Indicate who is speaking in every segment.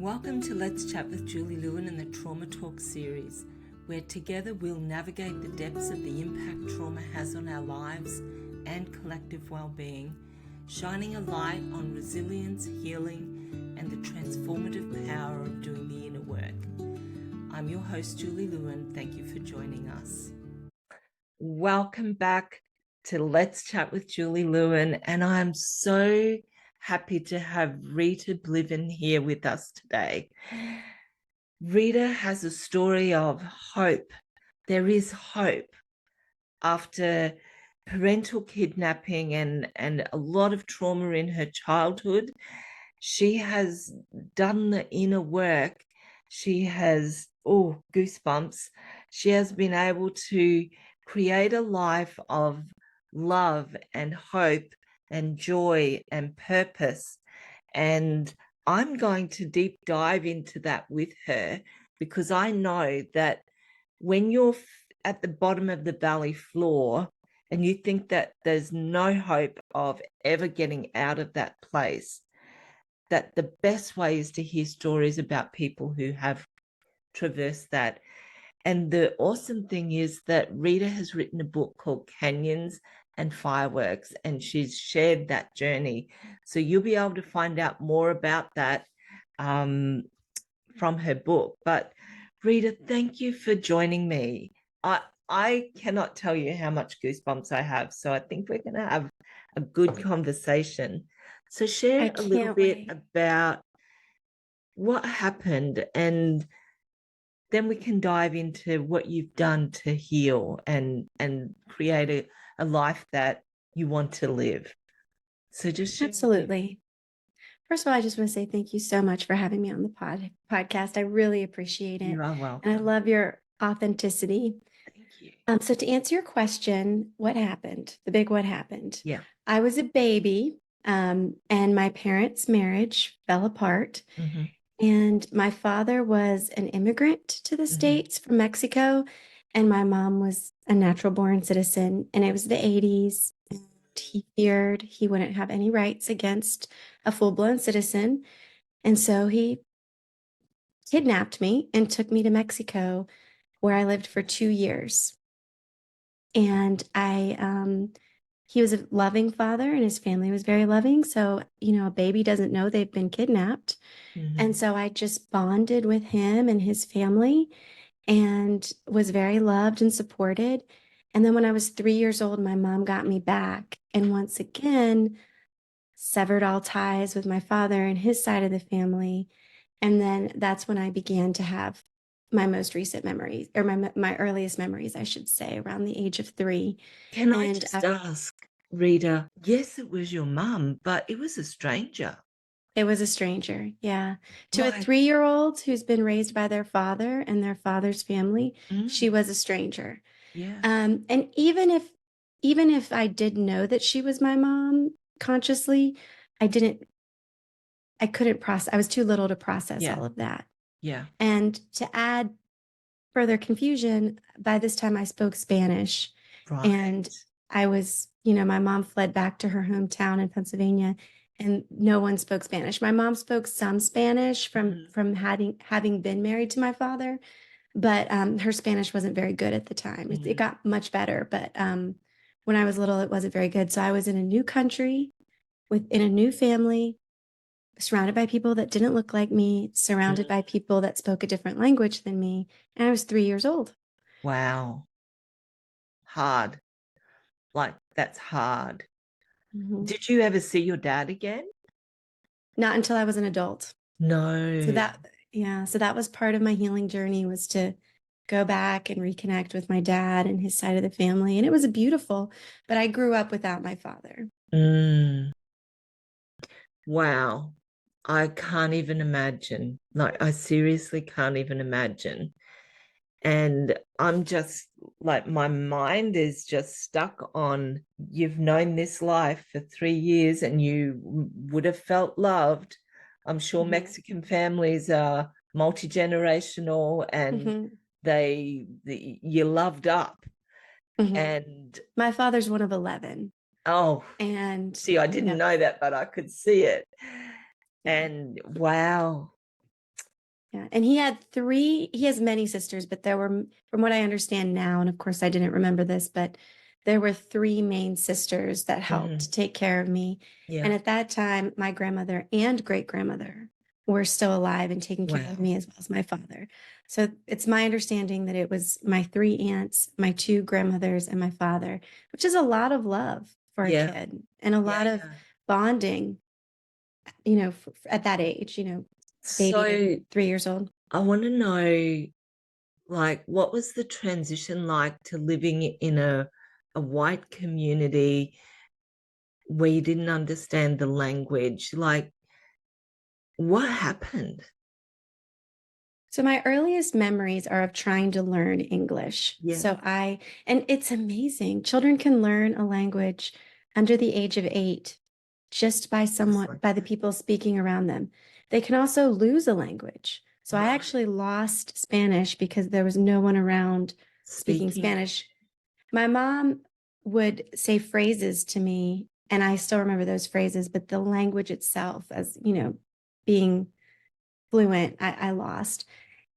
Speaker 1: Welcome to Let's Chat with Julie Lewin and the Trauma Talk series, where together we'll navigate the depths of the impact trauma has on our lives and collective well-being, shining a light on resilience, healing, and the transformative power of doing the inner work. I'm your host, Julie Lewin. Thank you for joining us. Welcome back to Let's Chat with Julie Lewin, and I'm so happy to have Rita Bliven here with us today. Rita has a story of hope. There is hope after parental kidnapping and a lot of trauma in her childhood. She has done the inner work. She has, goosebumps. She has been able to create a life of love and hope and joy and purpose. And I'm going to deep dive into that with her, because I know that when you're at the bottom of the valley floor and you think that there's no hope of ever getting out of that place, that the best way is to hear stories about people who have traversed that. And the awesome thing is that Rita has written a book called Canyons and Fireworks, and she's shared that journey. So you'll be able to find out more about that from her book. But Rita, thank you for joining me. I cannot tell you how much goosebumps I have. So I think we're going to have a good conversation. So share a little bit about what happened, and then we can dive into what you've done to heal and create a life that you want to live. So just share.
Speaker 2: Absolutely. First of all, I just want to say thank you so much for having me on the podcast. I really appreciate it.
Speaker 1: You are welcome.
Speaker 2: And I love your authenticity.
Speaker 1: Thank you.
Speaker 2: So to answer your question, what happened? The big what happened?
Speaker 1: Yeah.
Speaker 2: I was a baby, and my parents' marriage fell apart.
Speaker 1: Mm-hmm.
Speaker 2: And my father was an immigrant to the States from Mexico, and my mom was a natural-born citizen. And it was the 80s. He feared he wouldn't have any rights against a full-blown citizen. And so he kidnapped me and took me to Mexico, where I lived for 2 years. And he was a loving father and his family was very loving. So, a baby doesn't know they've been kidnapped. And so I just bonded with him and his family and was very loved and supported. And then when I was 3 years old, my mom got me back and once again severed all ties with my father and his side of the family. And then that's when I began to have my most recent memories, or my earliest memories, I should say, around the age of 3.
Speaker 1: Can I just ask, Rita, yes, it was your mum, but it was a stranger.
Speaker 2: It was a stranger, yeah. To a 3-year-old who's been raised by their father and their father's family, she was a stranger.
Speaker 1: Yeah.
Speaker 2: And even if I did know that she was my mom consciously, I couldn't process. I was too little to process all of that.
Speaker 1: Yeah.
Speaker 2: And to add further confusion, by this time I spoke Spanish.
Speaker 1: Right.
Speaker 2: And I was, my mom fled back to her hometown in Pennsylvania, and no one spoke Spanish. My mom spoke some Spanish from having been married to my father, but her Spanish wasn't very good at the time. It got much better, but when I was little, it wasn't very good. So I was in a new country, within a new family, surrounded by people that didn't look like me, surrounded by people that spoke a different language than me, and I was 3 years old.
Speaker 1: Wow. Hard. Like, that's hard. Did you ever see your dad again?
Speaker 2: Not until I was an adult.
Speaker 1: No.
Speaker 2: So that was part of my healing journey, was to go back and reconnect with my dad and his side of the family. And it was beautiful, but I grew up without my father.
Speaker 1: Wow. I can't even imagine. Like, I seriously can't even imagine. And I'm just like, my mind is just stuck on, you've known this life for 3 years and you would have felt loved. I'm sure Mexican families are multi-generational and you're loved up. And
Speaker 2: my father's one of 11.
Speaker 1: Oh,
Speaker 2: and
Speaker 1: see, I didn't know that, but I could see it. And wow.
Speaker 2: Yeah. And he has many sisters, but there were, from what I understand now, and of course I didn't remember this, but there were three main sisters that helped take care of me. And
Speaker 1: Yeah.
Speaker 2: at that time, my grandmother and great grandmother were still alive and taking care of
Speaker 1: Wow.
Speaker 2: me as well as my father. So it's my understanding that it was my three aunts, my two grandmothers, and my father, which is a lot of love for a
Speaker 1: Yeah.
Speaker 2: kid and a lot
Speaker 1: Yeah.
Speaker 2: of
Speaker 1: Yeah.
Speaker 2: bonding, at that age, baby to
Speaker 1: So
Speaker 2: 3 years old.
Speaker 1: I want to know, like, what was the transition like to living in a white community where you didn't understand the language? Like, what happened?
Speaker 2: So my earliest memories are of trying to learn English.
Speaker 1: Yeah.
Speaker 2: And it's amazing. Children can learn a language under the age of 8 just
Speaker 1: Just like
Speaker 2: by the
Speaker 1: that.
Speaker 2: people speaking around them. They can also lose a language. So I
Speaker 1: Right.
Speaker 2: actually lost Spanish because there was no one around speaking
Speaker 1: Speaking.
Speaker 2: Spanish. My mom would say phrases to me, and I still remember those phrases, but the language itself, as being fluent, I lost.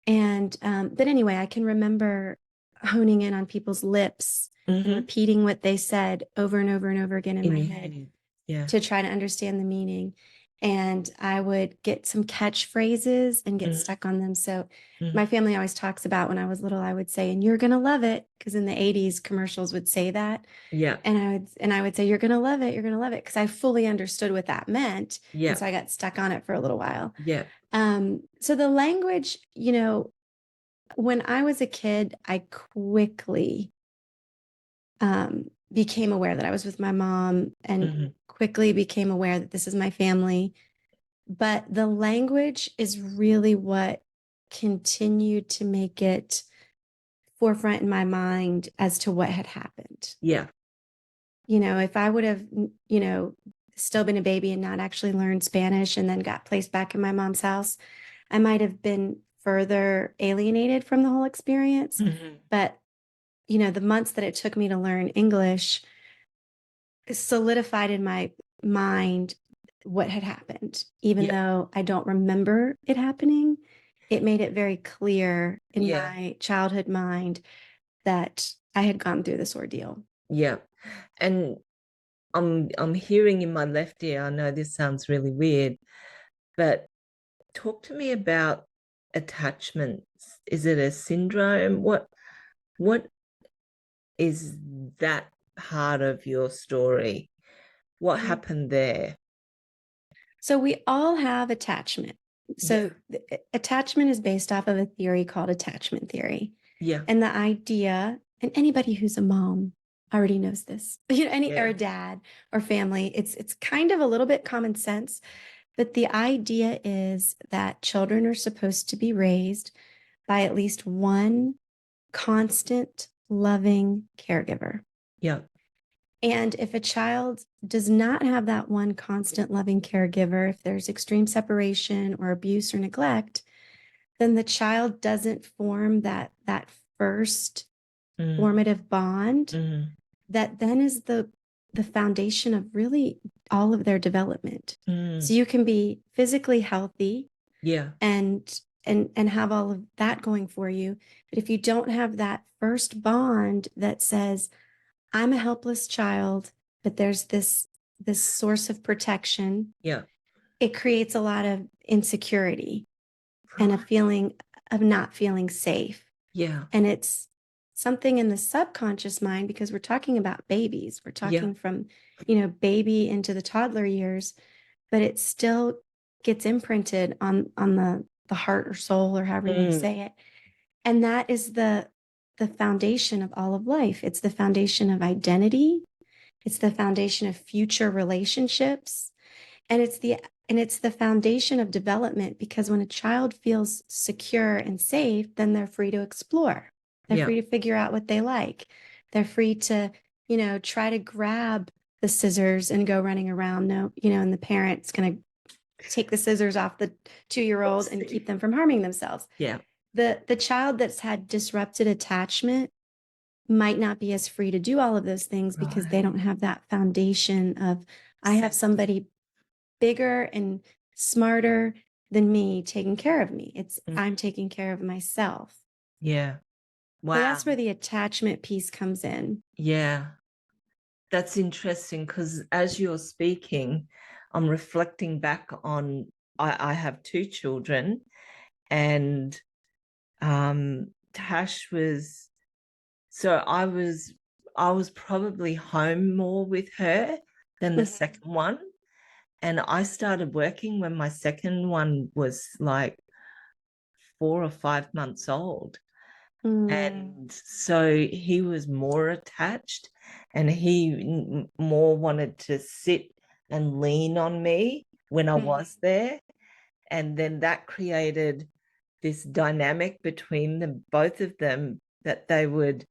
Speaker 2: And but anyway, I can remember honing in on people's lips and
Speaker 1: Mm-hmm.
Speaker 2: repeating what they said over and over and over again in
Speaker 1: In
Speaker 2: my
Speaker 1: your
Speaker 2: head
Speaker 1: head. Yeah.
Speaker 2: to try to understand the meaning. And I would get some catchphrases and get
Speaker 1: Mm-hmm.
Speaker 2: stuck on them. So my
Speaker 1: Mm-hmm.
Speaker 2: family always talks about when I was little, I would say, and you're gonna love it. Because in the 80s, commercials would say that.
Speaker 1: Yeah.
Speaker 2: And I would say, you're gonna love it, you're gonna love it. Because I fully understood what that meant. And
Speaker 1: Yeah.
Speaker 2: so I got stuck on it for a little while.
Speaker 1: Yeah.
Speaker 2: So the language, when I was a kid, I quickly became aware that I was with my mom and
Speaker 1: Mm-hmm.
Speaker 2: quickly became aware that this is my family. But the language is really what continued to make it forefront in my mind as to what had happened.
Speaker 1: Yeah.
Speaker 2: If I would have, still been a baby and not actually learned Spanish and then got placed back in my mom's house, I might have been further alienated from the whole experience.
Speaker 1: Mm-hmm.
Speaker 2: But, the months that it took me to learn English solidified in my mind what had happened. Even
Speaker 1: Yeah.
Speaker 2: though I don't remember it happening, it made it very clear in
Speaker 1: Yeah.
Speaker 2: my childhood mind that I had gone through this ordeal.
Speaker 1: Yeah. And I'm hearing in my left ear, I know this sounds really weird, but talk to me about attachments. Is it a syndrome? What is that part of your story? What
Speaker 2: Mhm.
Speaker 1: happened there?
Speaker 2: So we all have attachment.
Speaker 1: Yeah.
Speaker 2: So attachment is based off of a theory called attachment theory.
Speaker 1: Yeah.
Speaker 2: And the idea, and anybody who's a mom already knows this, or
Speaker 1: Yeah.
Speaker 2: a dad or family, it's kind of a little bit common sense, but the idea is that children are supposed to be raised by at least one constant, loving caregiver.
Speaker 1: Yeah.
Speaker 2: And if a child does not have that one constant loving caregiver, if there's extreme separation or abuse or neglect, then the child doesn't form that first
Speaker 1: Mm.
Speaker 2: formative bond
Speaker 1: Mm.
Speaker 2: that then is the foundation of really all of their development.
Speaker 1: Mm.
Speaker 2: So you can be physically healthy
Speaker 1: Yeah.
Speaker 2: and have all of that going for you, but if you don't have that first bond that says, I'm a helpless child, but there's this source of protection,
Speaker 1: Yeah.
Speaker 2: it creates a lot of insecurity and a
Speaker 1: Right.
Speaker 2: feeling of not feeling safe.
Speaker 1: Yeah.
Speaker 2: And it's something in the subconscious mind because we're talking about babies. We're
Speaker 1: Yeah.
Speaker 2: talking from, baby into the toddler years, but it still gets imprinted on the heart or soul or however you want to
Speaker 1: Mm.
Speaker 2: say it. And that is the foundation of all of life. It's the foundation of identity. It's the foundation of future relationships. And it's the foundation of development because when a child feels secure and safe, then they're free to explore. They're
Speaker 1: Yeah.
Speaker 2: free to figure out what they like. They're free to, try to grab the scissors and go running around. No, and the parent's going to take the scissors off the 2-year-old and keep them from harming themselves.
Speaker 1: Yeah.
Speaker 2: The child that's had disrupted attachment might not be as free to do all of those things because they
Speaker 1: Right.
Speaker 2: don't have that foundation of I have
Speaker 1: Safety.
Speaker 2: somebody bigger and smarter than me taking care of me. It's
Speaker 1: Mm.
Speaker 2: I'm taking care of myself.
Speaker 1: Yeah.
Speaker 2: So that's
Speaker 1: Wow.
Speaker 2: where the attachment piece comes in.
Speaker 1: Yeah. That's interesting because as you're speaking, I'm reflecting back on I have two children, and Tash was so I was probably home more with her than the
Speaker 2: Mhm.
Speaker 1: second one. And I started working when my second one was like 4 or 5 months old.
Speaker 2: Mm.
Speaker 1: And so he was more attached, and he more wanted to sit and lean on me when I was there. And then that created this dynamic between them, both of them, that they would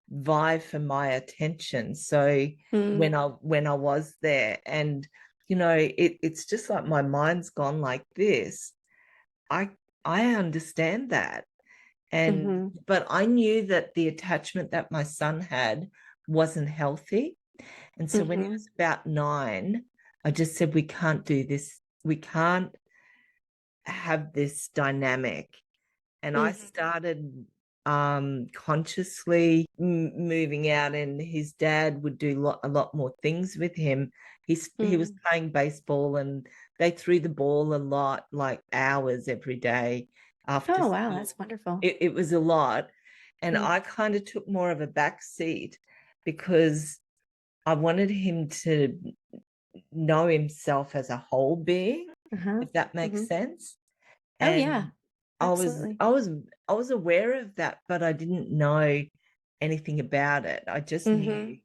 Speaker 1: vie for my attention. So
Speaker 2: Mm.
Speaker 1: when I was there, and it's just like my mind's gone like this. I I understand that. And
Speaker 2: Mhm.
Speaker 1: but I knew that the attachment that my son had wasn't healthy. And so when he
Speaker 2: Mhm.
Speaker 1: was about 9, I just said, we can't do this. We can't have this dynamic. And I
Speaker 2: Mhm.
Speaker 1: started consciously moving out, and his dad would do a lot more things with him. He was
Speaker 2: Mm.
Speaker 1: playing baseball, and they threw the ball a lot, like hours every day after
Speaker 2: Oh, wow,
Speaker 1: school.
Speaker 2: that's wonderful.
Speaker 1: It was a lot. And
Speaker 2: Mm.
Speaker 1: I kind of took more of a back seat because I wanted him to know himself as a whole being,
Speaker 2: Uh-huh.
Speaker 1: if that makes
Speaker 2: Mhm.
Speaker 1: sense.
Speaker 2: Oh, yeah,
Speaker 1: And I was
Speaker 2: absolutely.
Speaker 1: I was I was aware of that, but I didn't know anything about it. I just
Speaker 2: Mhm.
Speaker 1: knew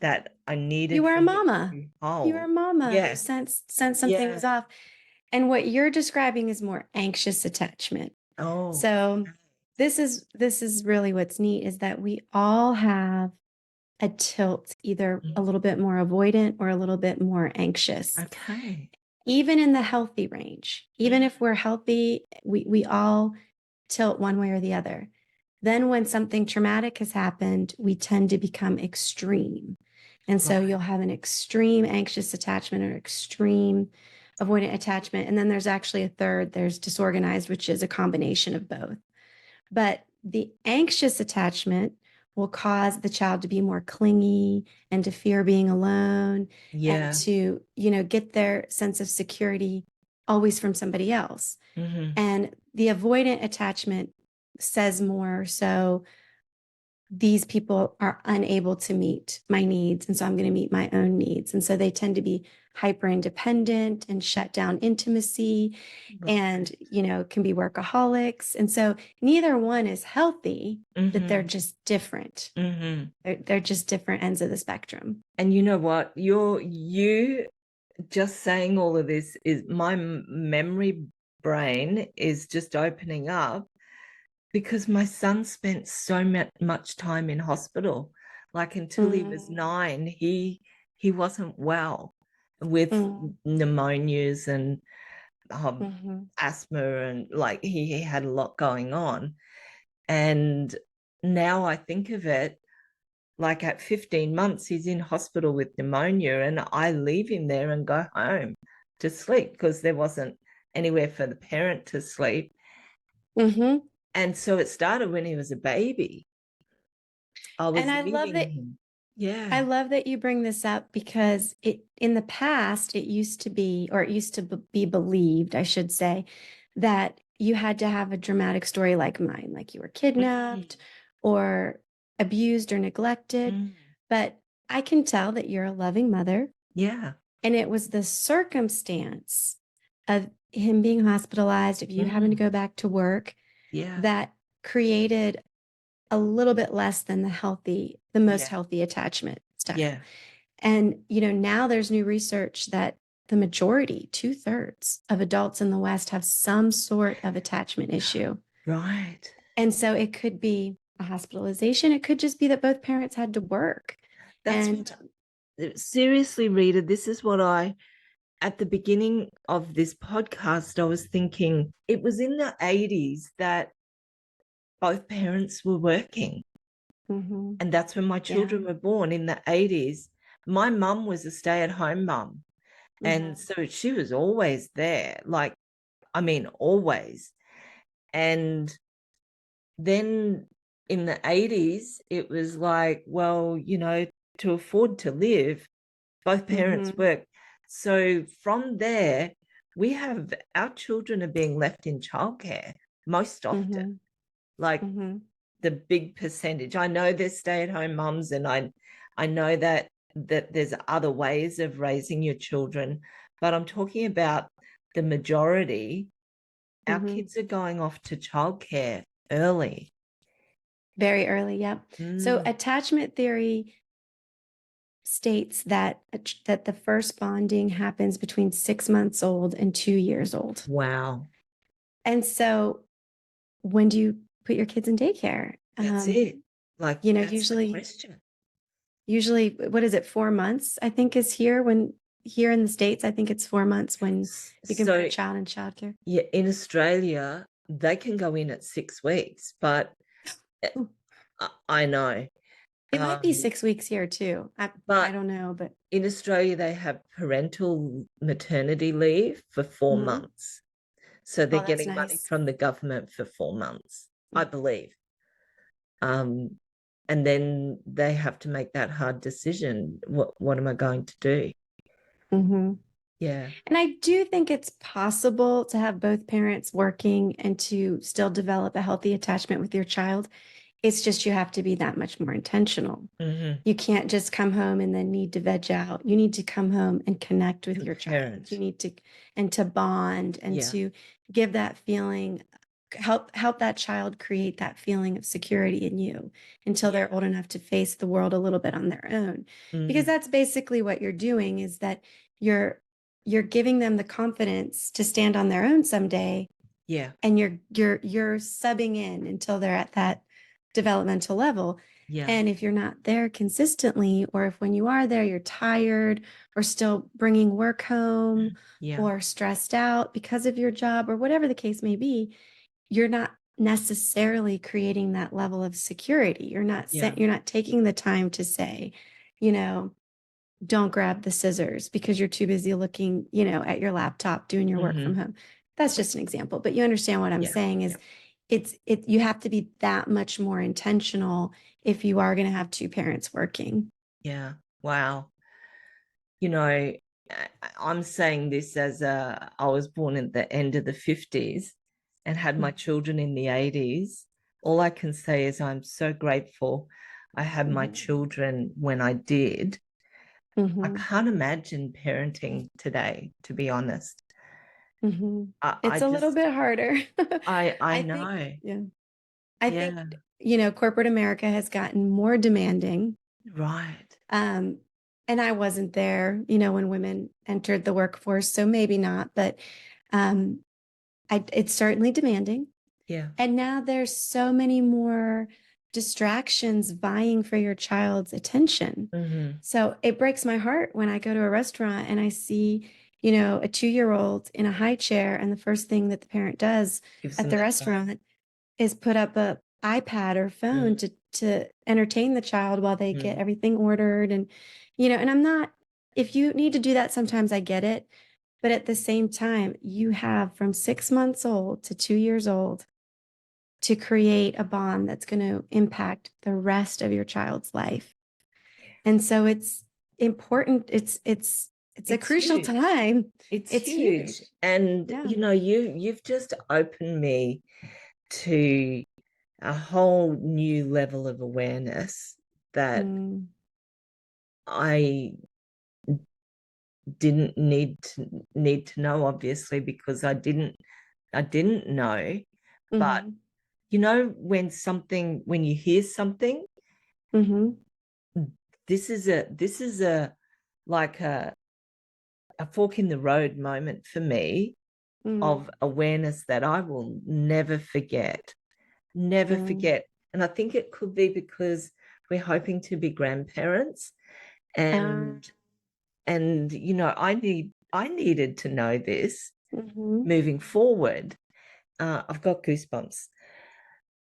Speaker 1: that I
Speaker 2: You
Speaker 1: needed
Speaker 2: were
Speaker 1: for
Speaker 2: a
Speaker 1: him to
Speaker 2: mama.
Speaker 1: be
Speaker 2: You were a
Speaker 1: whole.
Speaker 2: mama who
Speaker 1: Yeah,
Speaker 2: sensed something
Speaker 1: yeah.
Speaker 2: was off. And what you're describing is more anxious attachment.
Speaker 1: Oh,
Speaker 2: So this is really what's neat is that we all have a tilt, either a little bit more avoidant or a little bit more anxious.
Speaker 1: okay.
Speaker 2: Even in the healthy range, even
Speaker 1: Mm.
Speaker 2: if we're healthy, we all tilt one way or the other. Then when something traumatic has happened, we tend to become extreme. And so
Speaker 1: Right.
Speaker 2: you'll have an extreme anxious attachment or extreme avoidant attachment. And then there's actually a third, there's disorganized, which is a combination of both. But the anxious attachment will cause the child to be more clingy and to fear being alone and
Speaker 1: Yeah.
Speaker 2: to, get their sense of security always from somebody else.
Speaker 1: Hmm.
Speaker 2: And the avoidant attachment says more so these people are unable to meet my needs. And so I'm going to meet my own needs. And so they tend to be hyper independent and shut down intimacy and, can be workaholics. And so neither one is healthy, but they're
Speaker 1: Hmm.
Speaker 2: just different.
Speaker 1: Hmm.
Speaker 2: They're just different ends of the spectrum.
Speaker 1: And you know what? You just saying all of this is my memory brain is just opening up, because my son spent so much time in hospital. Like until he was
Speaker 2: Mm,
Speaker 1: 9, he wasn't well with
Speaker 2: mm,
Speaker 1: pneumonias and
Speaker 2: mhm.
Speaker 1: asthma, and like he had a lot going on. And now I think of it, like at 15 months, he's in hospital with pneumonia, and I leave him there and go home to sleep because there wasn't anywhere for the parent to sleep.
Speaker 2: Mhm.
Speaker 1: And so it started when he was a baby. I
Speaker 2: And
Speaker 1: was
Speaker 2: I love
Speaker 1: leaving
Speaker 2: that
Speaker 1: him.
Speaker 2: I
Speaker 1: Yeah.
Speaker 2: love that you bring this up because in the past it used to be, or it used to be believed, I should say, that you had to have a dramatic story like mine, like you were
Speaker 1: Mm,
Speaker 2: kidnapped or abused or neglected.
Speaker 1: mm.
Speaker 2: But I can tell that you're a loving mother,
Speaker 1: Yeah.
Speaker 2: and it was the circumstance of him being hospitalized, of you having to
Speaker 1: Mm.
Speaker 2: go back to work,
Speaker 1: Yeah.
Speaker 2: that created a little bit less than the most
Speaker 1: Yeah.
Speaker 2: healthy attachment style.
Speaker 1: Yeah.
Speaker 2: And, now there's new research that the majority, 2/3 of adults in the West have some sort of attachment issue.
Speaker 1: Right.
Speaker 2: And so it could be a hospitalization. It could just be that both parents had to work.
Speaker 1: That's
Speaker 2: And
Speaker 1: what, seriously, Rita, this is what at the beginning of this podcast, I was thinking it was in the 80s that both parents were working.
Speaker 2: mhm,
Speaker 1: And that's when my
Speaker 2: yeah.
Speaker 1: children were born, in the 80s. My mum was a stay-at-home mum. And
Speaker 2: Mhm,
Speaker 1: so she was always there. Like I mean, always. And then in the 80s, it was like, well, to afford to live, both parents
Speaker 2: Mm-hmm.
Speaker 1: work. So from there, our children are being left in childcare most often,
Speaker 2: Mm-hmm.
Speaker 1: like
Speaker 2: Mm-hmm.
Speaker 1: the big percentage. I know there's stay-at-home mums, and I know that there's other ways of raising your children, but I'm talking about the majority. Our
Speaker 2: Mm-hmm.
Speaker 1: kids are going off to childcare early.
Speaker 2: Very early, yep. So
Speaker 1: Mm,
Speaker 2: attachment theory states that the first bonding happens between 6 months old and 2 years old.
Speaker 1: wow.
Speaker 2: And so when do you put your kids in daycare?
Speaker 1: That's it. Like, that's the
Speaker 2: Usually,
Speaker 1: question.
Speaker 2: what is it, 4 months, I think is here in the States, I think it's 4 months when you can put a
Speaker 1: So,
Speaker 2: child in childcare.
Speaker 1: yeah, in Australia, they can go in at 6 weeks, but
Speaker 2: Ooh,
Speaker 1: I know.
Speaker 2: it might be
Speaker 1: Um,
Speaker 2: 6 weeks here too. I
Speaker 1: but
Speaker 2: don't know, but
Speaker 1: in Australia, they have parental maternity leave for 4
Speaker 2: mhm.
Speaker 1: months. So they're
Speaker 2: Oh, that's
Speaker 1: getting money
Speaker 2: nice.
Speaker 1: from the government for 4 months, I
Speaker 2: Mm.
Speaker 1: believe. Um, and then they have to make that hard decision. What am I going to do?
Speaker 2: Mm-hmm.
Speaker 1: Yeah.
Speaker 2: And I do think it's possible to have both parents working and to still develop a healthy attachment with your child. It's just you have to be that much more intentional.
Speaker 1: Mm-hmm.
Speaker 2: You can't just come home and then need to veg out. You need to come home and connect with
Speaker 1: And
Speaker 2: your child. You
Speaker 1: parent.
Speaker 2: need to and to bond and
Speaker 1: Yeah.
Speaker 2: to give that feeling, help that child create that feeling of security in you until
Speaker 1: Yeah.
Speaker 2: they're old enough to face the world a little bit on their own. Because
Speaker 1: Mm,
Speaker 2: that's basically what you're doing, is that you're you're giving them the confidence to stand on their own someday,
Speaker 1: yeah.
Speaker 2: and you're subbing in until they're at that developmental level.
Speaker 1: Yeah.
Speaker 2: And if you're not there consistently, or if when you are there you're tired or still bringing work home
Speaker 1: Yeah.
Speaker 2: or stressed out because of your job or whatever the case may be, you're not necessarily creating that level of security.
Speaker 1: Yeah.
Speaker 2: You're not taking the time to say, you know, don't grab the scissors because you're too busy looking, at your laptop doing your work from
Speaker 1: Mm-hmm.
Speaker 2: home. That's just an example, but you understand what I'm
Speaker 1: Yeah.
Speaker 2: saying is
Speaker 1: Yeah.
Speaker 2: you have to be that much more intentional if you are going to have two parents working.
Speaker 1: Yeah. Wow. I'm saying this as I was born at the end of the 50s and had my children in the 80s. All I can say is I'm so grateful I had my
Speaker 2: Mhm.
Speaker 1: children when I did. I
Speaker 2: Mhm.
Speaker 1: can't imagine parenting today, to be honest.
Speaker 2: Mhm.
Speaker 1: I
Speaker 2: It's a little
Speaker 1: just,
Speaker 2: bit harder.
Speaker 1: I
Speaker 2: I think,
Speaker 1: know.
Speaker 2: yeah. I think,
Speaker 1: Yeah.
Speaker 2: corporate America has gotten more demanding.
Speaker 1: Right.
Speaker 2: Um, and I wasn't there, when women entered the workforce, so maybe not, but um, it's certainly demanding.
Speaker 1: Yeah.
Speaker 2: And now there's so many more distractions vying for your child's attention.
Speaker 1: Mm-hmm.
Speaker 2: So it breaks my heart when I go to a restaurant and I see, a 2-year-old in a high chair, and the first thing that the parent does
Speaker 1: Gives
Speaker 2: at
Speaker 1: them
Speaker 2: the
Speaker 1: their phone.
Speaker 2: restaurant is put up a iPad or phone
Speaker 1: Mm-hmm.
Speaker 2: to entertain the child while they get everything ordered. And, and I'm not, if you need to do that, sometimes I get it. But at the same time, you have from 6 months old to 2 years old to create a bond that's going to impact the rest of your child's life. And so it's important. It's a
Speaker 1: It's
Speaker 2: crucial
Speaker 1: huge.
Speaker 2: time.
Speaker 1: It's
Speaker 2: It's
Speaker 1: huge.
Speaker 2: huge.
Speaker 1: And
Speaker 2: Yeah.
Speaker 1: you've just opened me to a whole new level of awareness that
Speaker 2: Mm,
Speaker 1: I didn't need to know, obviously, because I didn't know. But
Speaker 2: mhm,
Speaker 1: when you hear something,
Speaker 2: mhm,
Speaker 1: this is a like a fork in the road moment for me
Speaker 2: mm,
Speaker 1: of awareness that I will never forget. Never
Speaker 2: mm.
Speaker 1: forget. And I think it could be because we're hoping to be grandparents,
Speaker 2: Uh,
Speaker 1: and I needed to know this
Speaker 2: mhm,
Speaker 1: moving forward. I've got goosebumps.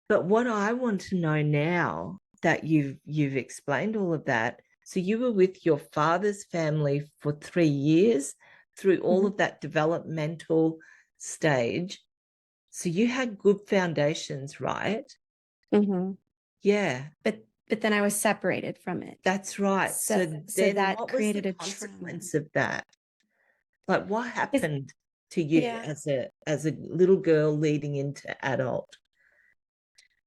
Speaker 1: But what I want to know now that you've explained all of that, so you were with your father's family for 3 years through all
Speaker 2: mhm.
Speaker 1: of that developmental stage. So you had good foundations, right?
Speaker 2: hmm
Speaker 1: Yeah,
Speaker 2: but then I was separated from it.
Speaker 1: that's right.
Speaker 2: So
Speaker 1: So
Speaker 2: so
Speaker 1: then
Speaker 2: that
Speaker 1: what was the
Speaker 2: created a trauma.
Speaker 1: consequence of that? Like what
Speaker 2: Is
Speaker 1: happened to you
Speaker 2: yeah.
Speaker 1: as a little girl leading into adult?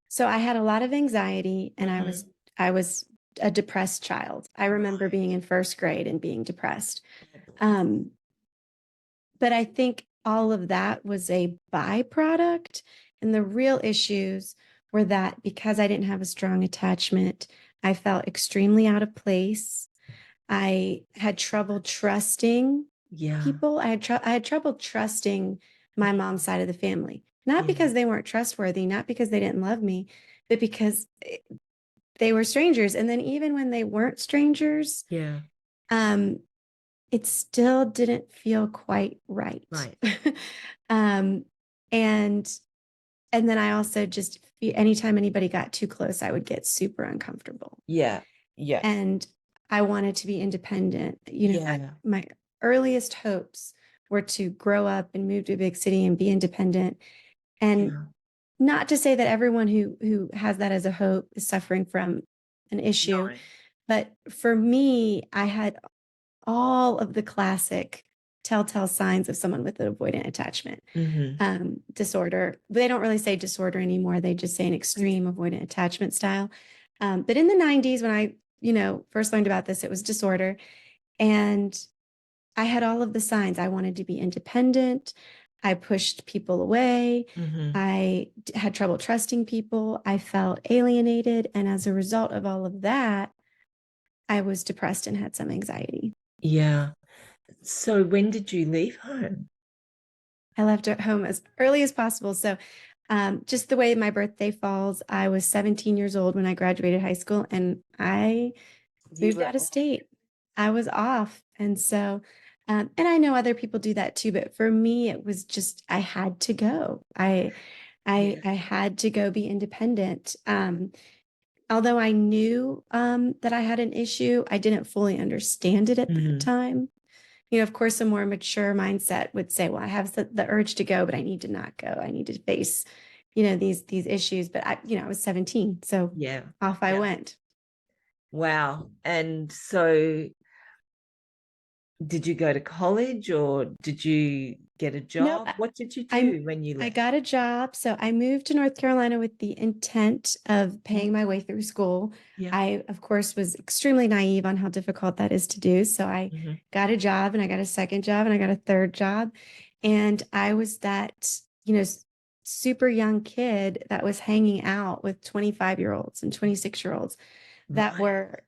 Speaker 2: So I had a lot of anxiety and
Speaker 1: Mhm.
Speaker 2: I was a depressed child. I remember
Speaker 1: Right.
Speaker 2: being in first grade and being depressed.
Speaker 1: Oh, bless.
Speaker 2: Um, but I think all of that was a byproduct. And the real issues were that because I didn't have a strong attachment, I felt extremely out of place. I had trouble trusting
Speaker 1: Yeah.
Speaker 2: people. I had trouble trusting my mom's side of the family. Not
Speaker 1: Yeah.
Speaker 2: because they weren't trustworthy, not because they didn't love me, but because they were strangers. And then even when they weren't strangers,
Speaker 1: Yeah.
Speaker 2: um, it still didn't feel quite right.
Speaker 1: Right.
Speaker 2: um, and and then I also just anytime anybody got too close, I would get super uncomfortable.
Speaker 1: Yeah. Yeah.
Speaker 2: And I wanted to be independent.
Speaker 1: Yeah.
Speaker 2: My earliest hopes were to grow up and move to a big city and be independent. And
Speaker 1: Yeah.
Speaker 2: not to say that everyone who has that as a hope is suffering from an issue,
Speaker 1: No.
Speaker 2: but for me, I had all of the classic telltale signs of someone with an avoidant attachment
Speaker 1: Mm-hmm.
Speaker 2: disorder. They don't really say disorder anymore. They just say an extreme avoidant attachment style. But in the 90s, when I, first learned about this, it was disorder. And I had all of the signs. I wanted to be independent. I pushed people away.
Speaker 1: Mm-hmm.
Speaker 2: I had trouble trusting people. I felt alienated. And as a result of all of that, I was depressed and had some anxiety.
Speaker 1: Yeah. So when did you leave home?
Speaker 2: I left at home as early as possible. So, just the way my birthday falls, I was 17 years old when I graduated high school and I
Speaker 1: You
Speaker 2: moved
Speaker 1: were
Speaker 2: out of
Speaker 1: off.
Speaker 2: state. I was off. And so, and I know other people do that too, but for me, it was just, I had to go.
Speaker 1: Yeah.
Speaker 2: I had to go be independent. Although I knew, that I had an issue, I didn't fully understand it at that
Speaker 1: Mm-hmm.
Speaker 2: time. Of course, a more mature mindset would say, well, I have the urge to go, but I need to not go. I need to face, these issues. But I was 17, so
Speaker 1: Yeah.
Speaker 2: off I
Speaker 1: Yeah.
Speaker 2: went.
Speaker 1: Wow. And so did you go to college or did you get a
Speaker 2: No,
Speaker 1: job? What did you
Speaker 2: I
Speaker 1: do when you
Speaker 2: I
Speaker 1: left?
Speaker 2: got a job. So I moved to North Carolina with the intent of paying my way through school.
Speaker 1: Yeah.
Speaker 2: I, of course, was extremely naive on how difficult that is to do. So I
Speaker 1: Mm-hmm.
Speaker 2: got a job and I got a second job and I got a third job. And I was that, super young kid that was hanging out with 25-year-olds and 26-year-olds that
Speaker 1: Right.
Speaker 2: were,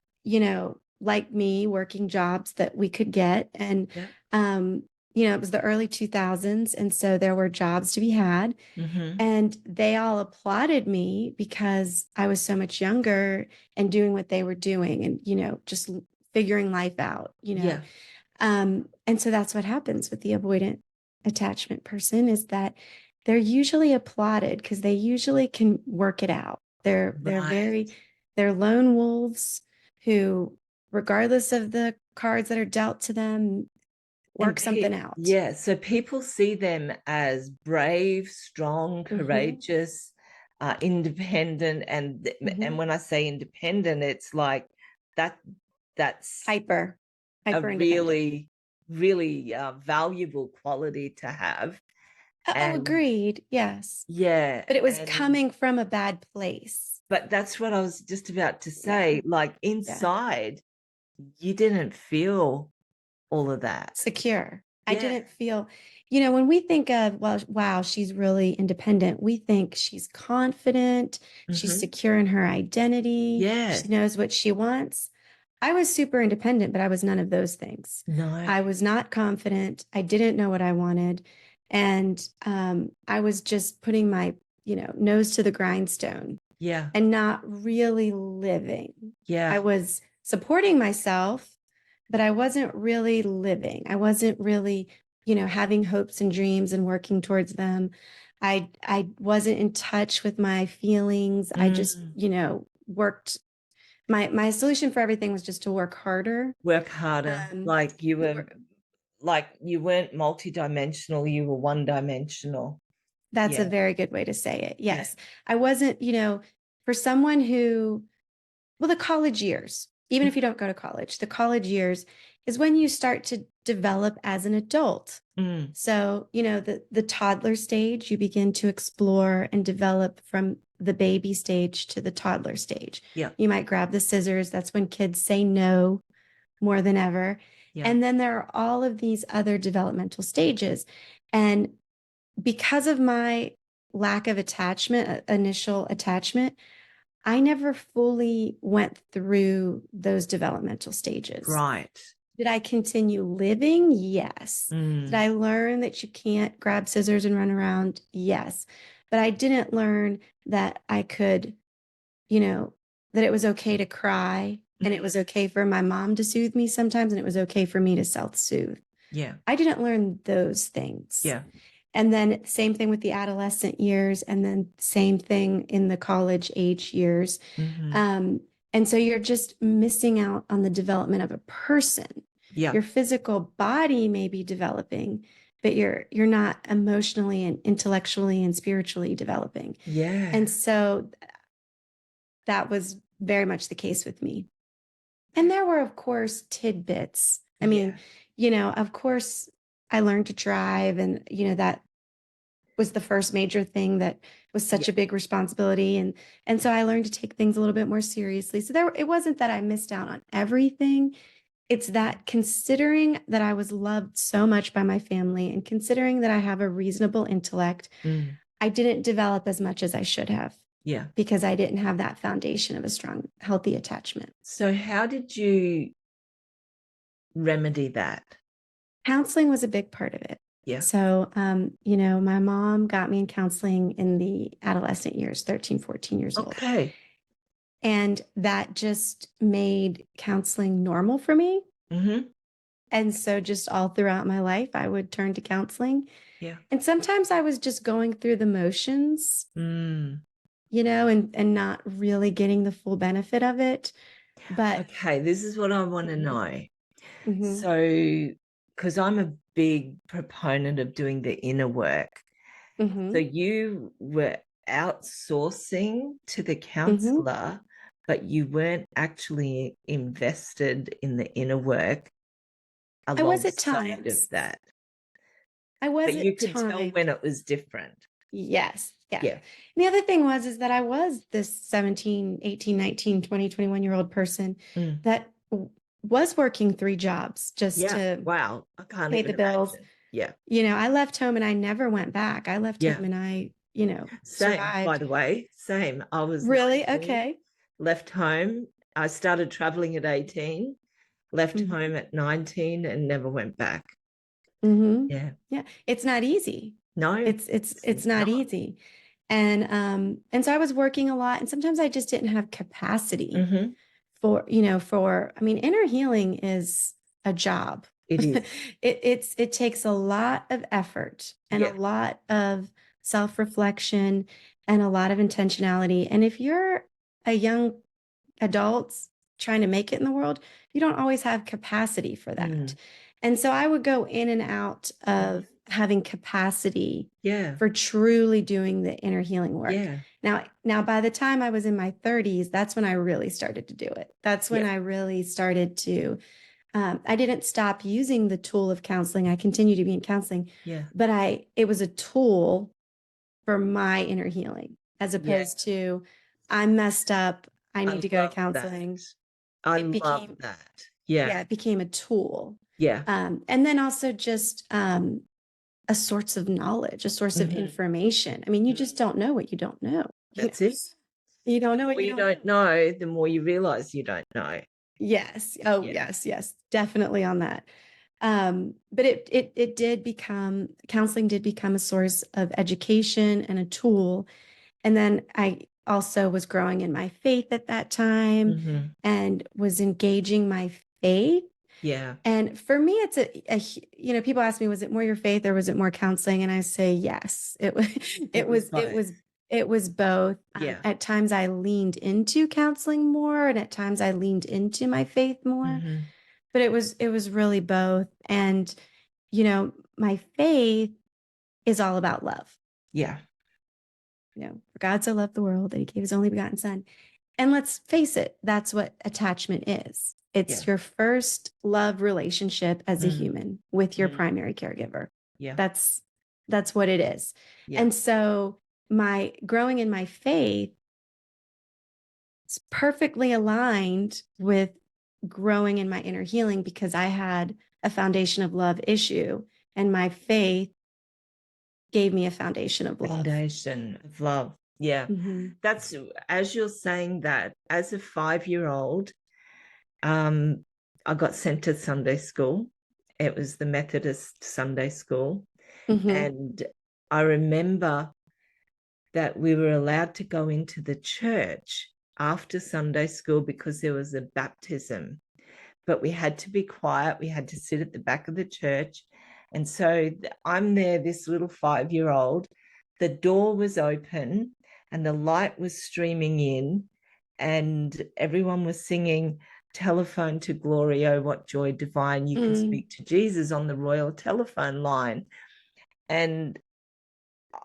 Speaker 2: like me, working jobs that we could get. And,
Speaker 1: Yeah.
Speaker 2: um, it was the early 2000s. And so there were jobs to be had.
Speaker 1: Mm-hmm.
Speaker 2: And they all applauded me because I was so much younger and doing what they were doing and, just figuring life out.
Speaker 1: Yeah.
Speaker 2: And so that's what happens with the avoidant attachment person is that they're usually applauded because they usually can work it out.
Speaker 1: Right.
Speaker 2: They're lone wolves who, regardless of the cards that are dealt to them,
Speaker 1: And
Speaker 2: work something out.
Speaker 1: yeah, so people see them as brave, strong,
Speaker 2: hmm
Speaker 1: courageous, independent, and
Speaker 2: hmm
Speaker 1: when I say independent, it's like that that's
Speaker 2: Hyper,
Speaker 1: a
Speaker 2: hyper independent.
Speaker 1: really, really valuable quality to have.
Speaker 2: Oh,
Speaker 1: And
Speaker 2: agreed. Yes.
Speaker 1: yeah,
Speaker 2: But it was
Speaker 1: and
Speaker 2: coming from a bad place.
Speaker 1: but that's what I was just about to
Speaker 2: Yeah.
Speaker 1: say. Like
Speaker 2: Yeah.
Speaker 1: inside, you didn't feel all of that.
Speaker 2: Secure. I
Speaker 1: Yeah.
Speaker 2: didn't feel, when we think of, well, wow, she's really independent, we think she's confident, she's
Speaker 1: Hmm.
Speaker 2: secure in her identity,
Speaker 1: Yeah.
Speaker 2: she knows what she wants. I was super independent, but I was none of those things.
Speaker 1: No.
Speaker 2: I was not confident. I didn't know what I wanted. And I was just putting my, nose to the grindstone
Speaker 1: Yeah.
Speaker 2: and not really living. I
Speaker 1: Yeah.
Speaker 2: was supporting myself, but I wasn't really living. I wasn't really, having hopes and dreams and working towards them. I wasn't in touch with my feelings. I just,
Speaker 1: Mm.
Speaker 2: worked. My solution for everything was just to work harder.
Speaker 1: Work harder.
Speaker 2: Um,
Speaker 1: Like you were
Speaker 2: wor-
Speaker 1: like you weren't multidimensional, you were one-dimensional.
Speaker 2: That's a
Speaker 1: Yeah.
Speaker 2: very good way to say it.
Speaker 1: Yeah.
Speaker 2: Yes. I wasn't, for someone who, well, the college years, even if you don't go to college, the college years is when you start to develop as an adult.
Speaker 1: Mm.
Speaker 2: So, the toddler stage, you begin to explore and develop from the baby stage to the toddler stage.
Speaker 1: Yeah.
Speaker 2: You might grab the scissors. That's when kids say no more than ever.
Speaker 1: Yeah.
Speaker 2: And then there are all of these other developmental stages. And because of my lack of attachment, initial attachment, I never fully went through those developmental stages.
Speaker 1: Right.
Speaker 2: Did I continue living? Yes. Did I learn that you can't grab scissors and run around? Yes. But I didn't learn that I could, that it was okay to cry and it was okay for my mom to soothe me sometimes and it was okay for me to self-soothe.
Speaker 1: Yeah.
Speaker 2: I didn't learn those things.
Speaker 1: Yeah.
Speaker 2: And then same thing with the adolescent years, and then same thing in the college age years. And so you're just missing out on the development of a person.
Speaker 1: Yeah.
Speaker 2: Your physical body may be developing, but you're not emotionally and intellectually and spiritually developing.
Speaker 1: Yeah.
Speaker 2: And so that was very much the case with me. And there were, of course, tidbits. I mean, of course, I learned to drive, and that was the first major thing that was such a big responsibility, and so I learned to take things a little bit more seriously. So it wasn't that I missed out on everything. It's that, considering that I was loved so much by my family and considering that I have a reasonable intellect, I didn't develop as much as I should have.
Speaker 1: Yeah.
Speaker 2: Because I didn't have that foundation of a strong, healthy attachment.
Speaker 1: So how did you remedy that?
Speaker 2: Counseling was a big part of it.
Speaker 1: Yeah.
Speaker 2: So, my mom got me in counseling in the adolescent years, 13, 14 years old.
Speaker 1: Okay.
Speaker 2: And that just made counseling normal for me. And so just all throughout my life, I would turn to counseling.
Speaker 1: Yeah.
Speaker 2: And sometimes I was just going through the motions, and not really getting the full benefit of it. But
Speaker 1: okay, this is what I want to know. So, because I'm a big proponent of doing the inner work. So you were outsourcing to the counselor, but you weren't actually invested in the inner work.
Speaker 2: I was at
Speaker 1: alongside
Speaker 2: times.
Speaker 1: of that.
Speaker 2: I was
Speaker 1: But
Speaker 2: at
Speaker 1: you could tell
Speaker 2: times.
Speaker 1: when it was different.
Speaker 2: Yes. Yeah.
Speaker 1: Yeah.
Speaker 2: And the other thing is that I was this 17, 18, 19, 20, 21-year-old person that was working 3 jobs just to
Speaker 1: wow. I can't
Speaker 2: pay
Speaker 1: even
Speaker 2: the bills.
Speaker 1: imagine. Yeah.
Speaker 2: I left home and I never went back. I left home and I,
Speaker 1: Same,
Speaker 2: survived.
Speaker 1: by the way. Same. I was
Speaker 2: Really?
Speaker 1: 19,
Speaker 2: Okay.
Speaker 1: left home. I started traveling at 18, left home at 19 and never went back. Yeah.
Speaker 2: Yeah. It's not easy.
Speaker 1: No.
Speaker 2: It's not easy. And so I was working a lot, and sometimes I just didn't have capacity for, inner healing is a job.
Speaker 1: It is.
Speaker 2: It takes a lot of effort and a lot of self-reflection and a lot of intentionality. And if you're a young adult trying to make it in the world, you don't always have capacity for that. And so I would go in and out of having capacity for truly doing the inner healing work. Now, by the time I was in my 30s, that's when I really started to do it. That's when I really started to, I didn't stop using the tool of counseling. I continue to be in counseling, but it was a tool for my inner healing, as opposed to, I'm messed up, I need to go to counseling.
Speaker 1: I love that. Yeah.
Speaker 2: It became a tool.
Speaker 1: Yeah.
Speaker 2: And then also just a source of knowledge, a source of information. I mean, you just don't know what you don't know.
Speaker 1: That's it.
Speaker 2: You don't know what
Speaker 1: you don't know, the more you realize you don't know.
Speaker 2: Yes. Oh, yes. Definitely on that. But it did become, counseling did become a source of education and a tool. And then I also was growing in my faith at that time and was engaging my faith.
Speaker 1: Yeah.
Speaker 2: And for me, it's people ask me, was it more your faith or was it more counseling? And I say, yes, it was both. At times I leaned into counseling more, and at times I leaned into my faith more, but it was really both. And my faith is all about love.
Speaker 1: Yeah.
Speaker 2: For God so loved the world that he gave his only begotten son. And let's face it, that's what attachment is. It's
Speaker 1: Yeah.
Speaker 2: your first love relationship as a human with your primary caregiver.
Speaker 1: Yeah.
Speaker 2: That's what it is.
Speaker 1: Yeah.
Speaker 2: And so my growing in my faith is perfectly aligned with growing in my inner healing, because I had a foundation of love issue, and my faith gave me a foundation of love.
Speaker 1: Foundation of love. Yeah.
Speaker 2: Mhm.
Speaker 1: That's, as you're saying that, as a 5-year-old, I got sent to Sunday school. It was the Methodist Sunday school.
Speaker 2: Mhm.
Speaker 1: And I remember that we were allowed to go into the church after Sunday school because there was a baptism. But we had to be quiet. We had to sit at the back of the church. And so I'm there, this little 5-year-old. The door was open and the light was streaming in, and everyone was singing "Telephone to Glory, oh, what joy divine, you can speak to Jesus" on the Royal Telephone line. And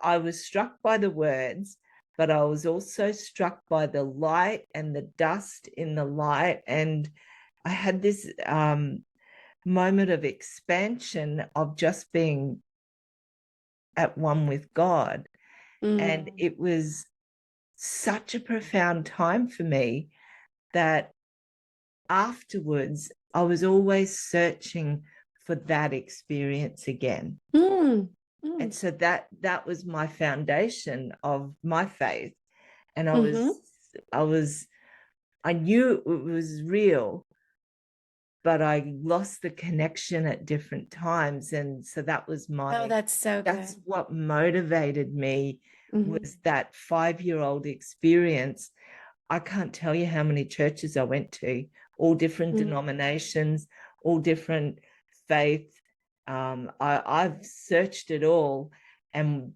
Speaker 1: I was struck by the words, but I was also struck by the light and the dust in the light. And I had this moment of expansion of just being at one with God. And it was such a profound time for me that afterwards I was always searching for that experience again. And so that was my foundation of my faith. And I knew it was real, but I lost the connection at different times. And so that was that's what motivated me, was that 5-year-old experience. I can't tell you how many churches I went to, all different denominations, all different faiths. I've searched it all, and